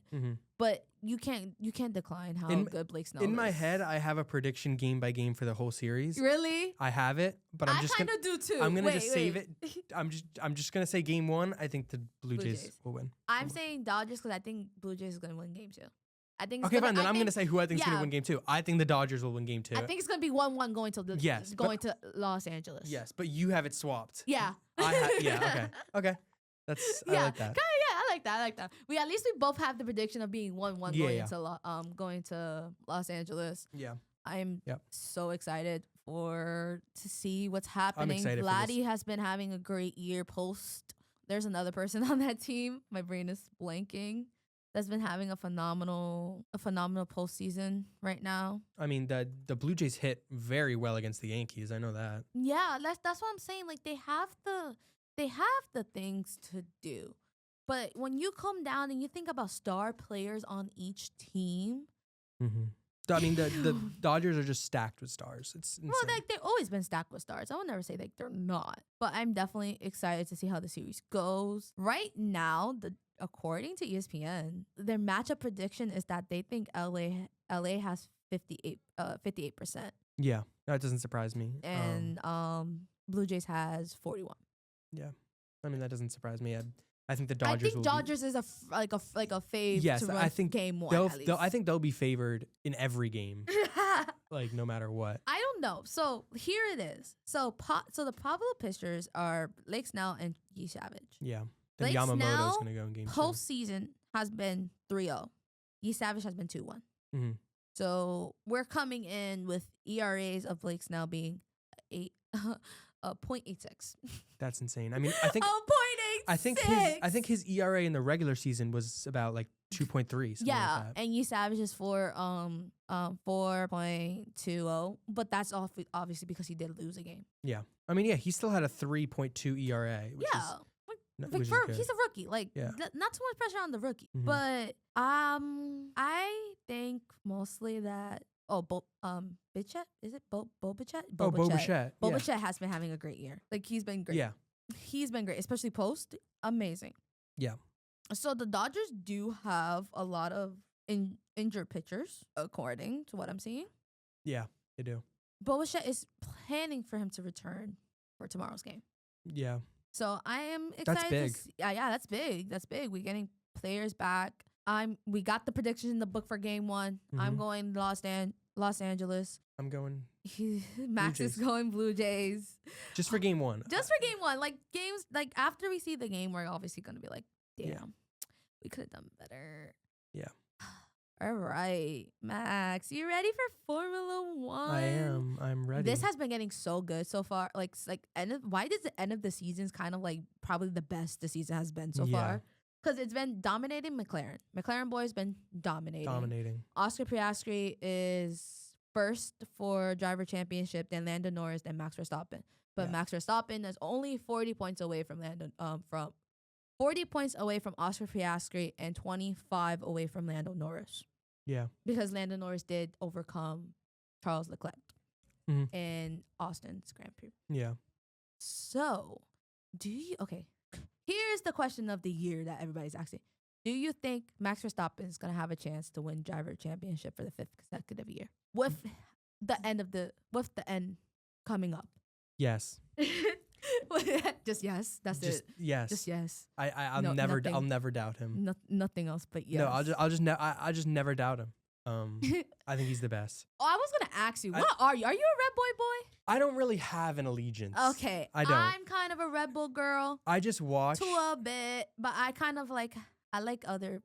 But you can't decline how good Blake Snell is. In my head, I have a prediction game by game for the whole series. Really? I have it, but I kind of do too. I'm gonna just save it. I'm just gonna say Game 1. I think the Blue Jays will win. I'm saying Dodgers because I think Blue Jays is gonna win Game 2. I think. Okay, fine. Then I'm gonna say who I think is gonna win Game 2. I think the Dodgers will win Game 2. I think it's gonna be 1-1 going to Los Angeles. Yes, but you have it swapped. Yeah. Okay. That's I like that. I like that. We both have the prediction of being 1-1 going to Los Angeles. Yeah. I'm so excited to see what's happening. I'm excited Vladdy has been having a great year post. There's another person on that team. My brain is blanking. That's been having a phenomenal postseason right now. I mean, the Blue Jays hit very well against the Yankees. I know that. Yeah, that's what I'm saying. Like, they have the things to do. But when you come down and you think about star players on each team, I mean, the Dodgers are just stacked with stars. It's insane. Well, they've always been stacked with stars. I would never say they're not. But I'm definitely excited to see how the series goes. Right now, according to ESPN, their matchup prediction is that they think LA has 58%. Yeah, that doesn't surprise me. And Blue Jays has 41. Yeah, I mean that doesn't surprise me. I think the Dodgers. I think Dodgers is a fave. Yes, to run I think game one. I think they'll be favored in every game, like no matter what. I don't know. So here it is. So the probable pitchers are Blake Snell and Yi Savage. Yeah, then Blake Yamamoto's Snell, gonna go in game 2. Postseason has been 3-0. Yi Savage has been 2-1. Mm-hmm. So we're coming in with ERAs of Blake Snell being 0.86. That's insane. I mean, I think 0.86. I think his ERA in the regular season was about like 2.3. Yeah, like that. and Yi Savage is 4.20, but that's obviously because he did lose a game. Yeah, I mean, yeah, he still had a 3.2 ERA. Which Yeah. is He's a rookie. Like, Yeah. not too much pressure on the rookie. Mhm. But I think mostly that Bichette, is it Bo Bichette? Bo Bichette. Bo Yeah. Bichette has been having a great year. Like, he's been great. Yeah. He's been great, especially post. Amazing. Yeah. So the Dodgers do have a lot of injured pitchers, according to what I'm seeing. Yeah, they do. Bo Bichette is planning for him to return for tomorrow's game. Yeah. So I am excited. That's big. Yeah, that's big. That's big. We're getting players back. We got the predictions in the book for game 1. I'm Mhm. going Los Angeles. I'm going Max is Jays. going Blue Jays. just for game 1. Just for game 1. Like games, like after we see the game, we're obviously gonna be like, damn, Yeah. we could have done better. Yeah. All right, Max, you ready for Formula 1? I am. I'm ready. This has been getting so good so far. Why does the end of the season's kind of like probably the best the season has been so far? Because it's been dominating McLaren. McLaren boys been dominating. Oscar Piastri is first for driver championship, then Lando Norris, then Max Verstappen. But Yeah. Max Verstappen is only 40 points away from 40 points away from Oscar Piastri and 25 away from Lando Norris. Yeah. Because Lando Norris did overcome Charles Leclerc Mhm. in Austin's Grand Prix. Yeah. So, here's the question of the year that everybody's asking. Do you think Max Verstappen is going to have a chance to win driver championship for the 5th consecutive year with the end coming up? Yes. Just yes. That's Just it. yes. Just yes. I'll No, never nothing. I'll never doubt him. Nothing else but yes. No, I just never doubt him. I think he's the best. Oh, I was gonna ask you, what are you? Are you a Red Bull boy? I don't really have an allegiance. Okay, I don't. I'm kind of a Red Bull girl I just watch. to a bit, but I kind of like other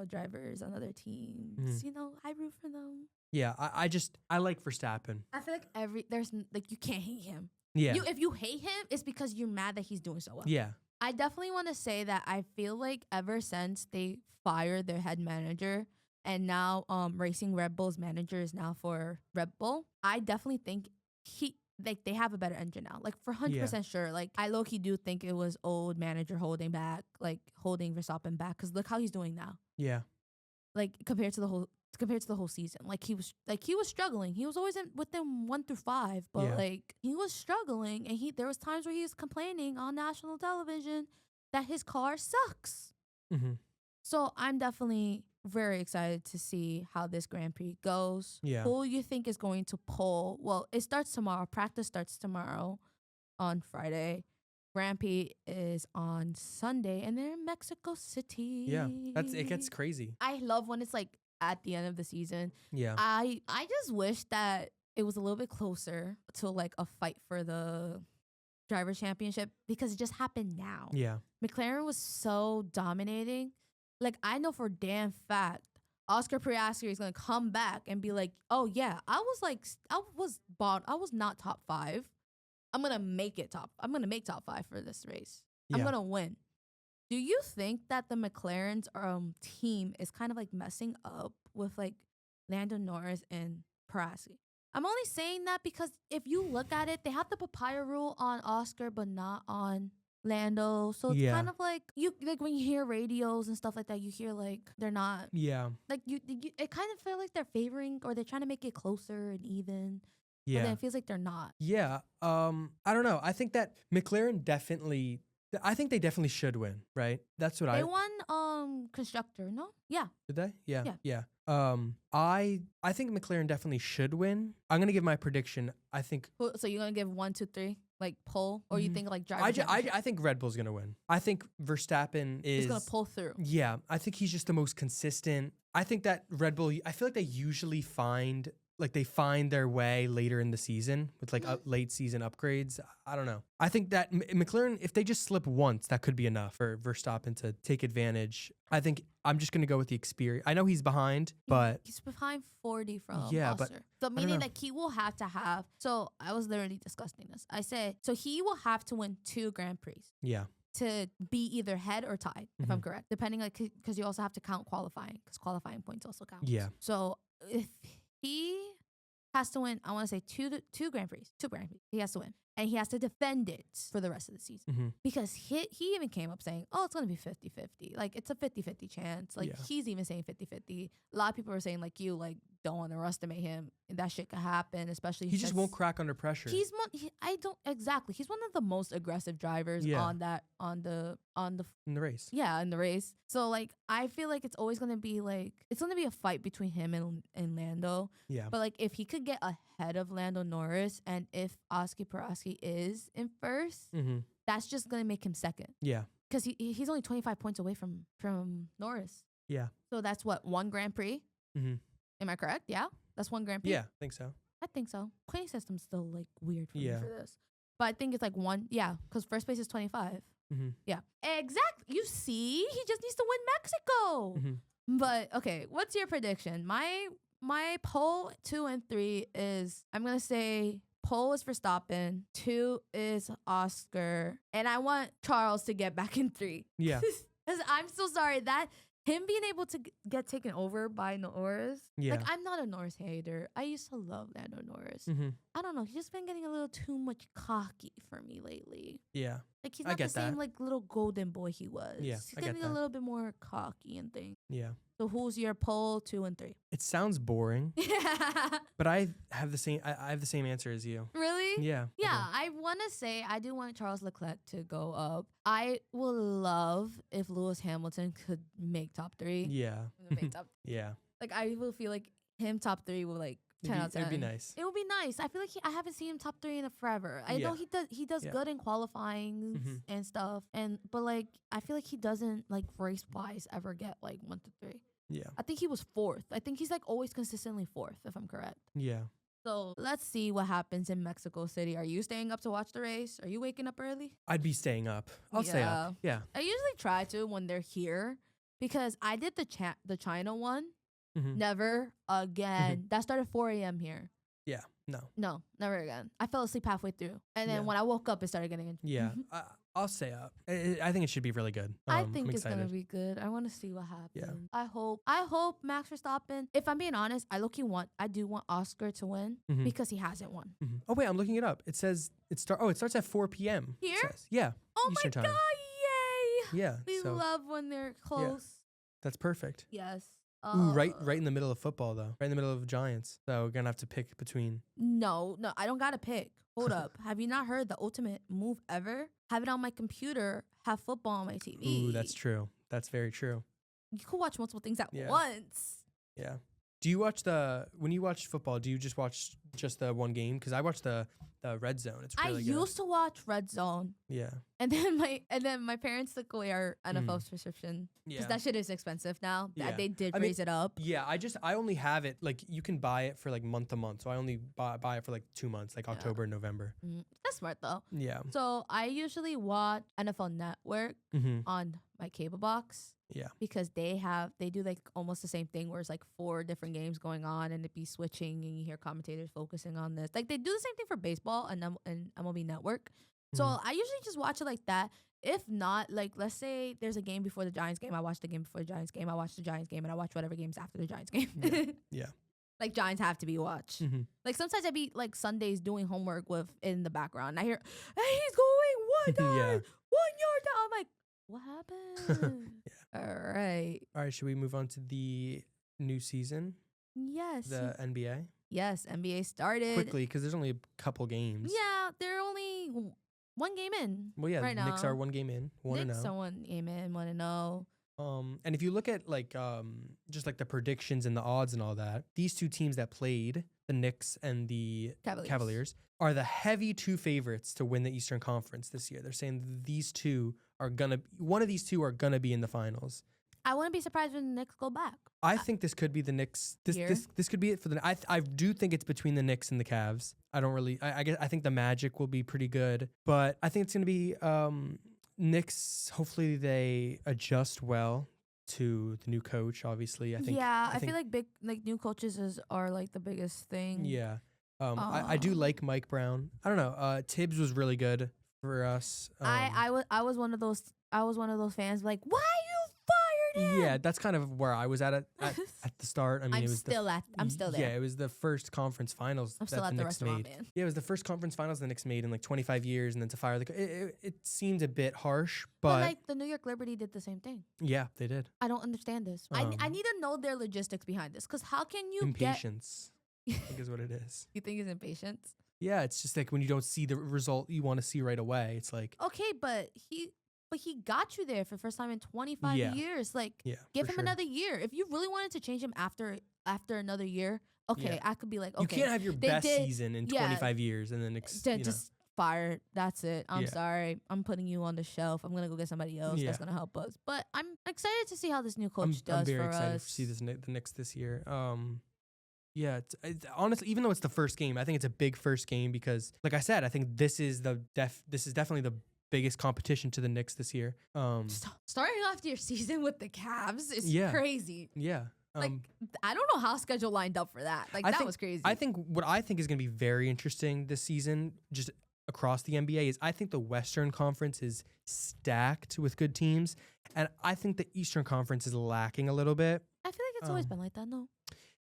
drivers on other teams. Mhm. I root for them. Yeah, I like Verstappen. I feel like you can't hate him. Yeah. If you hate him, it's because you're mad that he's doing so well. Yeah. I definitely want to say that I feel like ever since they fired their head manager and now Racing Red Bull's manager is now for Red Bull, I definitely think they have a better engine now. Like for 100% sure. Like I low-key do think it was old manager holding Verstappen back because look how he's doing now. Yeah. Like compared to the whole season. Like he was struggling. He was always within 1 through 5, but Yeah. like he was struggling and there was times where he was complaining on national television that his car sucks. Mm-hmm. So I'm definitely very excited to see how this Grand Prix goes. Yeah. Who you think is going to pull? Well, it starts tomorrow. Practice starts tomorrow on Friday. Grand Prix is on Sunday and they're in Mexico City. Yeah. It gets crazy. I love when it's like at the end of the season. Yeah. I just wish that it was a little bit closer to like a fight for the driver championship because it just happened now. Yeah. McLaren was so dominating. Like I know for a damn fact Oscar Piastri is gonna come back and be like, "Oh yeah, I was not top 5. I'm gonna make top 5 for this race. I'm Yeah. gonna win." Do you think that the McLaren's team is kind of like messing up with like Lando Norris and Piastri? I'm only saying that because if you look at it, they have the papaya rule on Oscar but not on Lando. So it's kind of like when you hear radios and stuff like that, you hear like they're not like you it kind of feels like they're favoring or they're trying to make it closer and even. Yeah. But then it feels like they're not. Yeah. I don't know. I think that McLaren definitely should win, right? That's what They won constructor, no? Yeah. Did they? Yeah. Yeah. Yeah. I think McLaren definitely should win. I'm gonna give my prediction. I think. So you're gonna give 1, 2, 3 like pole, or you think like driver? I think Red Bull's gonna win. I think Verstappen is gonna pull through. Yeah, I think he's just the most consistent. I think that Red Bull. I feel like they usually find their way later in the season with like late season upgrades. I don't know. I think that McLaren, if they just slip once, that could be enough for Verstappen to take advantage. I think I'm just going to go with the experience. I know he's behind, but he's behind 40 from yeah, Foster. So meaning that he will have to have. So I was literally discussing this. I said, so he will have to win 2 Grand Prix. Yeah. To be either head or tied, if I'm correct, depending because you also have to count qualifying, because qualifying points also count. Yeah. So if he has to win, I want to say two Grand Prix. He has to win. And he has to defend it for the rest of the season. Because he even came up saying, oh, it's going to be 50-50. Like, it's a 50-50 chance. Like, he's even saying 50-50. A lot of people are saying, like, you, like, don't underestimate him. That shit could happen, especially... He just won't crack under pressure. He's He's one of the most aggressive drivers in the race. Yeah, in the race. So, like, I feel like it's always going to be, like... It's going to be a fight between him and Lando. Yeah. But, like, if he could get ahead of Lando Norris, and if Oski Paraski is in first, that's just going to make him second. Yeah. Because he's only 25 points away from Norris. Yeah. So that's what, 1 Grand Prix? Am I correct? Yeah? That's 1 Grand Prix? Yeah, I think so. I think so. Pointing system's still, like, weird for me for this. But I think it's, like, 1. Yeah, because first place is 25. Yeah. Exactly. You see? He just needs to win Mexico. But, okay, what's your prediction? My pole 2 and 3 is, I'm going to say... Pole is Verstappen, 2 is Oscar, and I want Charles to get back in 3. Yeah. Because I'm so sorry that him being able to get taken over by Norris. Yeah. Like, I'm not a Norris hater. I used to love Lando Norris. I don't know. He's just been getting a little too much cocky for me lately. Yeah. Like, he's not the same, like, little golden boy he was. Yeah, he's getting a little bit more cocky and things. Yeah. So who's your pole 2 and 3? It sounds boring. But I have the same answer as you. Really? Yeah. Yeah, I want to say I do want Charles Leclerc to go up. I will love if Lewis Hamilton could make top 3. Yeah. Make top 3. Yeah. Like, I will feel like him top 3 will, like, 10 out of 10. It'd be nice. It would be nice. I feel like I haven't seen him top 3 in forever. I know he does good in qualifying and stuff, but like I feel like he doesn't, like, race wise ever get like 1 to 3. Yeah. I think he was 4th. I think he's, like, always consistently 4th, if I'm correct. Yeah. So let's see what happens in Mexico City. Are you staying up to watch the race? Are you waking up early? I'd be staying up. I'll stay up. Yeah. I usually try to when they're here, because I did the China one. Never again. That started 4 a.m. here. Yeah. No, never again. I fell asleep halfway through. And then when I woke up, it started getting interesting. Yeah. I'll stay up. I think it should be really good. I think it's going to be good. I want to see what happens. Yeah. I hope Max Verstappen, if I'm being honest, I do want Oscar to win because he hasn't won. Oh, wait, I'm looking it up. It says it starts at 4 p.m. Here? Yeah. Oh Eastern my time. God, yay. Yeah. We love when they're close. Yeah, that's perfect. Yes. Ooh, right in the middle of football, though. Right in the middle of Giants. So we're going to have to pick between. No, I don't got to pick. Hold up. Have you not heard the ultimate move ever? Have it on my computer, have football on my TV. Ooh, that's true. That's very true. You can watch multiple things at once. Yeah. Do you watch when you watch football, do you just watch the one game? Because I watch the Red Zone. It's really good. I used to watch Red Zone. Yeah. And then my parents took away our NFL subscription. Because that shit is expensive now. Yeah. They did raise it up. Yeah, I only have it, like, you can buy it for like month to month. So I only buy it for like 2 months, like October and November. That's smart though. Yeah. So I usually watch NFL Network on my cable box. Yeah. Because they do like almost the same thing where it's like 4 different games going on and it be switching and you hear commentators focusing on this. Like, they do the same thing for baseball and MLB Network. So I usually just watch it like that. If not, like, let's say there's a game before the Giants game, I watch the game before the Giants game, I watch the Giants game, and I watch whatever games after the Giants game. Yeah. Like, Giants have to be watched. Like, sometimes I be like Sundays doing homework in the background. And I hear, hey, he's going 1 yard, 1 yard down. I'm like, what happened? All right. Should we move on to the new season? Yes. The NBA? Yes, NBA started. Quickly, because there's only a couple games. Yeah, they're only 1 game in. Well, yeah, right now. Knicks are 1 game in, 1-0. Knicks are 1 game in, 1-0. And if you look at like just like the predictions and the odds and all that, these two teams that played, the Knicks and the Cavaliers, are the heavy two favorites to win the Eastern Conference this year. They're saying one of these two are gonna be in the finals. I wouldn't be surprised when the Knicks go back. I think this could be the Knicks. This could be it for the. I do think it's between the Knicks and the Cavs. I don't really. I guess I think the Magic will be pretty good, but I think it's gonna be Knicks. Hopefully they adjust well to the new coach. Obviously, I think. Yeah, I feel like big new coaches are like the biggest thing. Yeah. I do like Mike Brown. I don't know. Tibbs was really good for us. I was one of those fans like, why you fired him? Yeah, that's kind of where I was at the start. I mean, I'm still there. Yeah, it was the first conference finals that the Knicks made. Man. Yeah, it was the first conference finals the Knicks made in like 25 years, and then to fire it seemed a bit harsh, but like the New York Liberty did the same thing. Yeah, they did. I don't understand this. I need to know their logistics behind this, because how can you impatience? I think is what it is. You think it's impatience? Yeah, it's just like when you don't see the result you want to see right away. It's like, okay, but he got you there for the first time in 25 years. Like, give him another year. If you really wanted to change him after another year, okay, I could be like, okay. You can't have your best season in 25 years and then just fire. That's it. I'm sorry. I'm putting you on the shelf. I'm gonna go get somebody else that's gonna help us. But I'm excited to see how this new coach does for us. I'm very excited to see the Knicks this year. Yeah, honestly, even though it's the first game, I think it's a big first game because, like I said, I think this is definitely the biggest competition to the Knicks this year. Starting off your season with the Cavs is crazy. Yeah. Like, I don't know how schedule lined up for that. Like, that was crazy. I think what I think is going to be very interesting this season, just across the NBA, is I think the Western Conference is stacked with good teams, and I think the Eastern Conference is lacking a little bit. I feel like it's always been like that, no?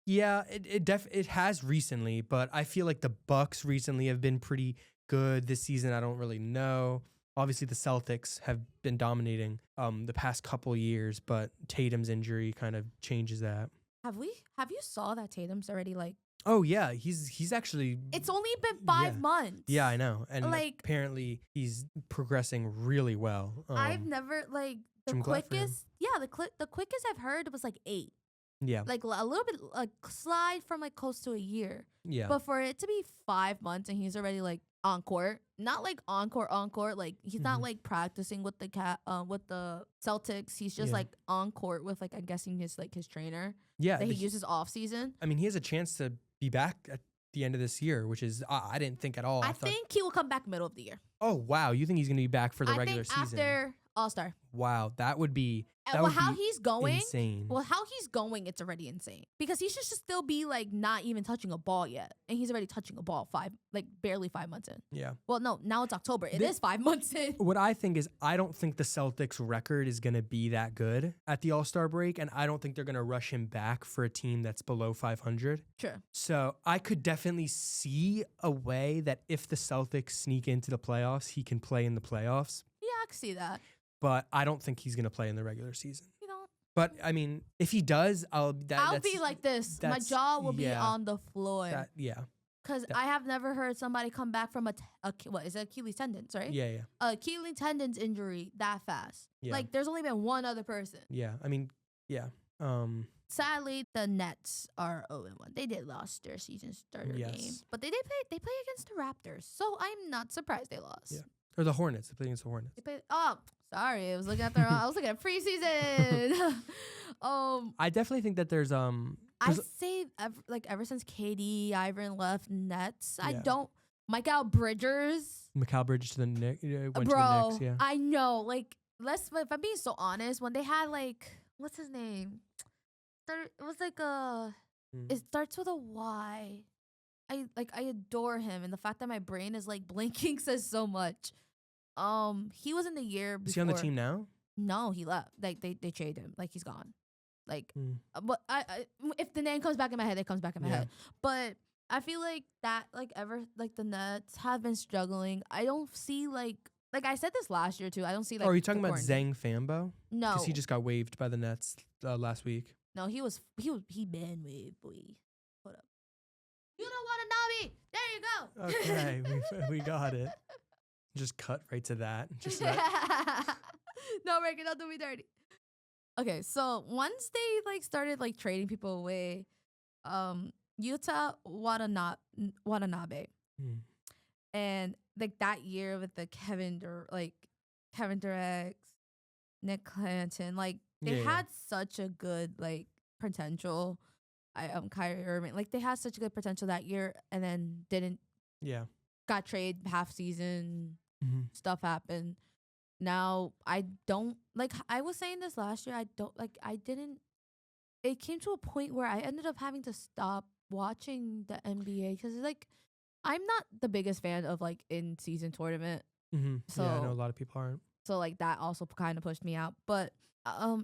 Yeah, it has recently, but I feel like the Bucks recently have been pretty good this season. I don't really know. Obviously, the Celtics have been dominating the past couple years, but Tatum's injury kind of changes that. Have you saw that Tatum's already like? Oh yeah, he's actually. It's only been 5 months. Yeah, I know, and like, apparently he's progressing really well. I've never like the quickest. Yeah, the quickest I've heard was like 8. Yeah. Like a little bit like slide from like close to a year. Yeah. But for it to be 5 months and he's already like on court, not like on court, like he's not like practicing with the Celtics. He's just like on court with like, I'm guessing his trainer. Yeah. That he uses off season. I mean, he has a chance to be back at the end of this year, which is I didn't think at all. I think he will come back middle of the year. Oh wow, you think he's gonna be back for the regular season? After All-Star. Wow, that would be how he's going, insane. Well, how he's going, it's already insane because he should still be like not even touching a ball yet, and he's already touching a ball barely 5 months in. Yeah. Well, no, now it's October. It is 5 months in. What I think is, I don't think the Celtics' record is gonna be that good at the All-Star break, and I don't think they're gonna rush him back for a team that's below 500. Sure. So I could definitely see a way that if the Celtics sneak into the playoffs, he can play in the playoffs. Yeah, I can see that. But I don't think he's going to play in the regular season. You don't. But I mean, if he does, I'll be like this. My jaw will be on the floor. Because I have never heard somebody come back from what is it, Achilles tendons, right? Yeah. Achilles tendons injury that fast. Yeah. Like, there's only been one other person. Yeah, I mean, yeah. Sadly, the Nets are 0-1. They did lost their season starter game, but they play against the Raptors, so I'm not surprised they lost. Yeah, or the Hornets. They play against the Hornets. Sorry, I was looking at preseason. I definitely think that there's I say ever since KD, Ivan left Nets, I don't. Mikal Bridges to the Knicks. Went bro, to the Knicks, yeah. I know. Like, if I'm being so honest, when they had what's his name? It was it starts with a Y. I adore him, and the fact that my brain is like blinking says so much. He was in the year before. Is he on the team now? No, he left. Like, they traded him. Like, he's gone. Like, but I if the name comes back in my head, it comes back in my head. But I feel like that the Nets have been struggling. I don't see like I said this last year too. I don't see are you talking about Zhang Fambo? No, because he just got waived by the Nets last week. No, he been waived, boy. Hold up. You don't want to know me. There you go. Okay, we got it. Just cut right to that. Just no, Rick, don't do me dirty. Okay, so once they like started like trading people away, Utah Watanabe, Mm. and like that year with the Kevin Durant, Nick Clanton, like they Yeah, had such a good like potential. Kyrie Irving, like they had such a good potential that year, and then didn't yeah. got traded half season. Mm-hmm. Stuff happened. Now I don't like. I was saying this last year. I don't like. I didn't. It came to a point where I ended up having to stop watching the NBA because like I'm not the biggest fan of like in season tournament. Mm-hmm. Yeah, I know a So lot of people aren't. so like that also kind of pushed me out. But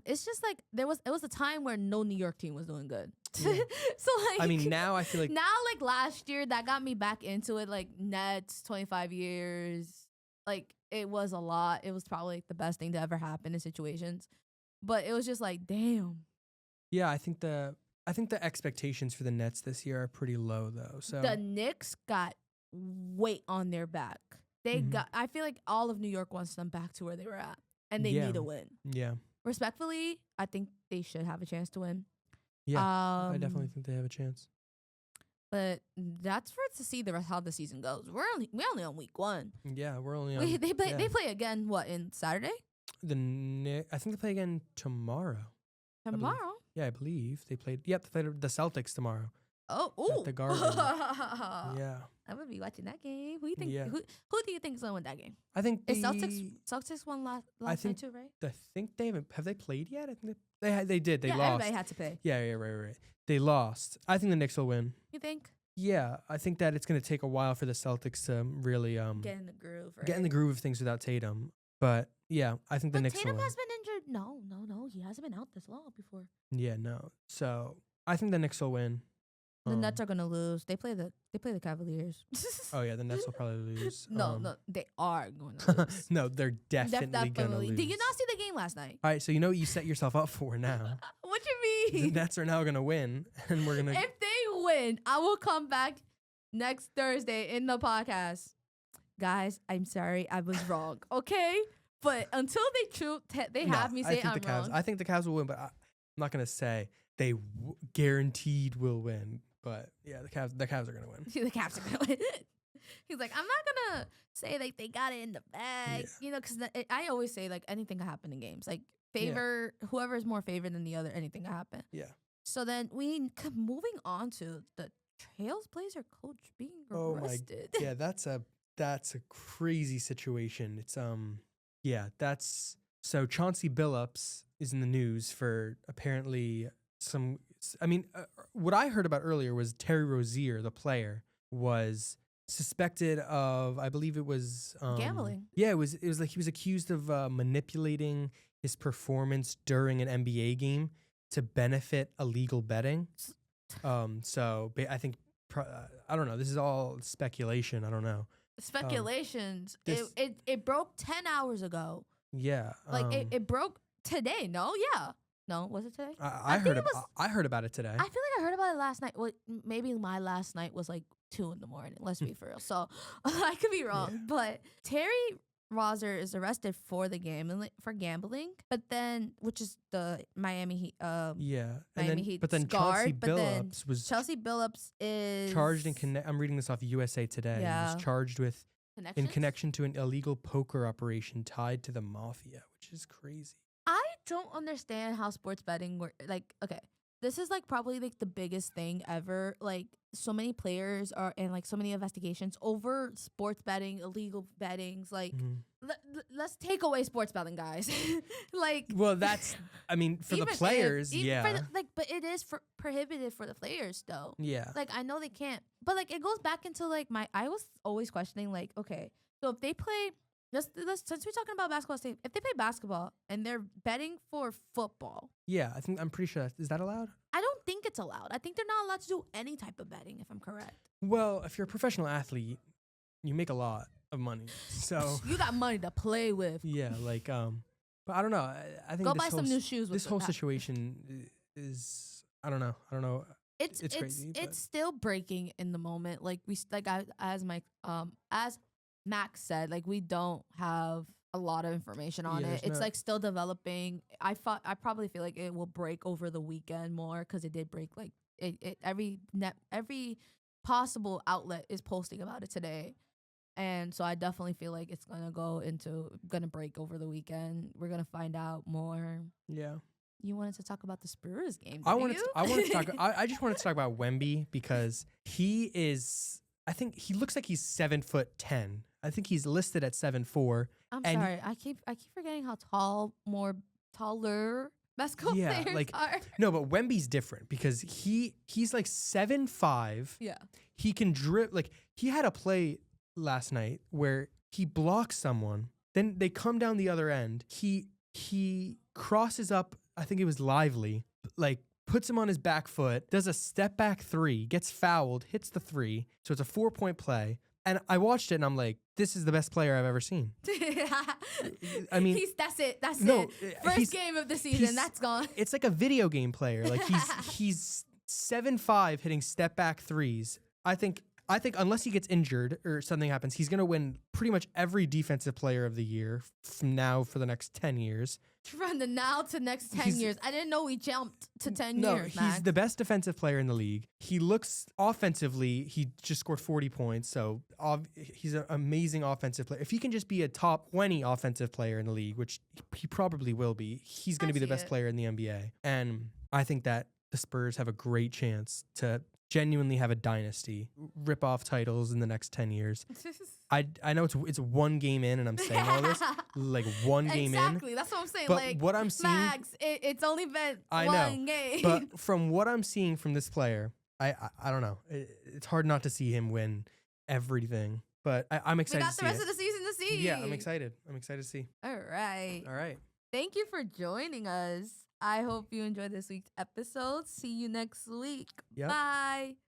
it's just like it was a time where no New York team was doing good. Yeah. So like I mean, now I feel like now like last year that got me back into it. Like Nets 25 years, like it was a lot. It was probably like the best thing to ever happen in situations. But it was just like damn. yeah, I think the expectations for the Nets this year are pretty low though. So The Knicks got weight on their back. They Mhm. got. I feel like all of New York wants them back to where they were at, and they Yeah. need a win. Yeah. Respectfully, I think they should have a chance to win. Yeah. I definitely think they have a chance. But that's for us to see the rest how the season goes. We're only on week 1. Yeah, we're only on. They play again in Saturday I think they play again tomorrow. tomorrow. Yeah, I believe they played. Yep, they played the Celtics tomorrow. Oh, ooh. At the Garden. Yeah. I'm gonna be watching that game. Who do you think? Yeah. Who do you think is gonna win that game? I think Is Celtics won last think night too, right? I think they have they played yet? I think they did. They yeah, lost. everybody had to play. Yeah, right. They lost. I think the Knicks will win. You think? Yeah, I think that it's going to take a while for the Celtics to really Get in the groove. Right? get in the groove of things without Tatum. But yeah, I think the But Knicks Tatum will win. has been injured. No, he hasn't been out this long before. Yeah, no. So I think the Knicks will win. The Nets are gonna lose. They play the Cavaliers. Oh yeah, the Nets will probably lose. No, they are going to lose. No, they're definitely gonna lose. Did you not see the game last night? All right, so you know what you set yourself up for now. What you The mean? Nets are now gonna win, and we're gonna. If they win, I will come back next Thursday in the podcast. Guys, I'm sorry, I was wrong. Okay, but until they have me say I'm wrong. I think the Cavs will win, but I'm not gonna say they guaranteed will win. But yeah, the Cavs are gonna win. The Cavs are gonna win. He's like, I'm not gonna say like they got it in the bag, you know, because I always say like anything can happen in games. Like whoever is more favored than the other, anything can happen. Yeah. So then moving on to the Trailblazer coach being arrested. Yeah, that's a crazy situation. It's that's so Chauncey Billups is in the news for apparently some. I mean, what I heard about earlier was Terry Rozier, the player, was suspected of, I believe it was gambling. Yeah, it was like he was accused of manipulating his performance during an NBA game to benefit illegal betting. So I think I don't know. This is all speculation. I don't know. Speculations. It broke 10 hours ago. Yeah. Like it broke today. No, yeah. No, was it today? I heard about it today. I feel like I heard about it last night. Well, maybe my last night was like 2 in the morning. Let's be for real. So I could be wrong. Yeah. But Terry Rozier is arrested for gambling, but then which is the Miami Heat. Miami Heat. But then Chelsea Billups is charged in I'm reading this off USA Today. Yeah. He was charged with in connection to an illegal poker operation tied to the mafia, which is crazy. I don't understand how sports betting works. Like, okay, this is like probably like the biggest thing ever. Like, so many players are and like so many investigations over sports betting, illegal bettings. Like, let's take away sports betting, guys. Like, well, that's I mean for the players, but it is prohibited for the players, though. Yeah, like I know they can't, but like it goes back into like I was always questioning like, okay, so if they play. Since we're talking about basketball, if they play basketball and they're betting for football. Yeah, I'm pretty sure. Is that allowed? I don't think it's allowed. I think they're not allowed to do any type of betting, if I'm correct. Well, if you're a professional athlete, you make a lot of money. So you got money to play with. Yeah, like but I don't know. I think go buy some new shoes. This whole situation is I don't know. It's crazy. It's still breaking in the moment. Like as Max said, like we don't have a lot of information on Yeah, it. there's It's not- like still developing. I probably feel like it will break over the weekend more because it did break like every possible outlet is posting about it today. And so I definitely feel like it's gonna break over the weekend. We're gonna find out more. Yeah. You wanted to talk about the Spurs game, I didn't wanted you? to, I wanted to talk I just wanted to talk about Wemby because he is, I think he looks like he's 7'10". I think he's listed at 7'4". I'm and sorry. I keep forgetting how taller basketball Yeah, players like- are. No, but Wemby's different because he's like 7'5". Yeah. He can drip. Like, he had a play last night where he blocks someone, then they come down the other end. He crosses up, I think it was Lively, like puts him on his back foot, does a step back three, gets fouled, hits the three. So it's a 4-point play. And I watched it and I'm like, this is the best player I've ever seen. I mean, that's it. That's no, it. he's- First game of the season. That's gone. it's like a video game player. Like he's 7'5" hitting step back threes. I think unless he gets injured or something happens, he's gonna win pretty much every defensive player of the year from now for the next 10 years. From the now to next 10 years. I didn't know we jumped to 10 No, years, he's Max. the best defensive player in the league. He looks offensively, he just scored 40 points, so he's an amazing offensive player. If he can just be a top 20 offensive player in the league, which he probably will be, he's going to be the best player in the NBA. And I think that the Spurs have a great chance to genuinely have a dynasty, rip off titles in the next 10 years. I know it's one game in, and I'm saying all this, like one game in. Exactly, that's what I'm saying. But like, what I'm seeing, Max, it's only been I one know, game. but from what I'm seeing from this player, I don't know. It's hard not to see him win everything. But I'm we excited got to the see rest it. of the season to see. Yeah, I'm excited. I'm excited to see. All right. All right. Thank you for joining us. I hope you enjoyed this week's episode. See you next week. Yep. Bye.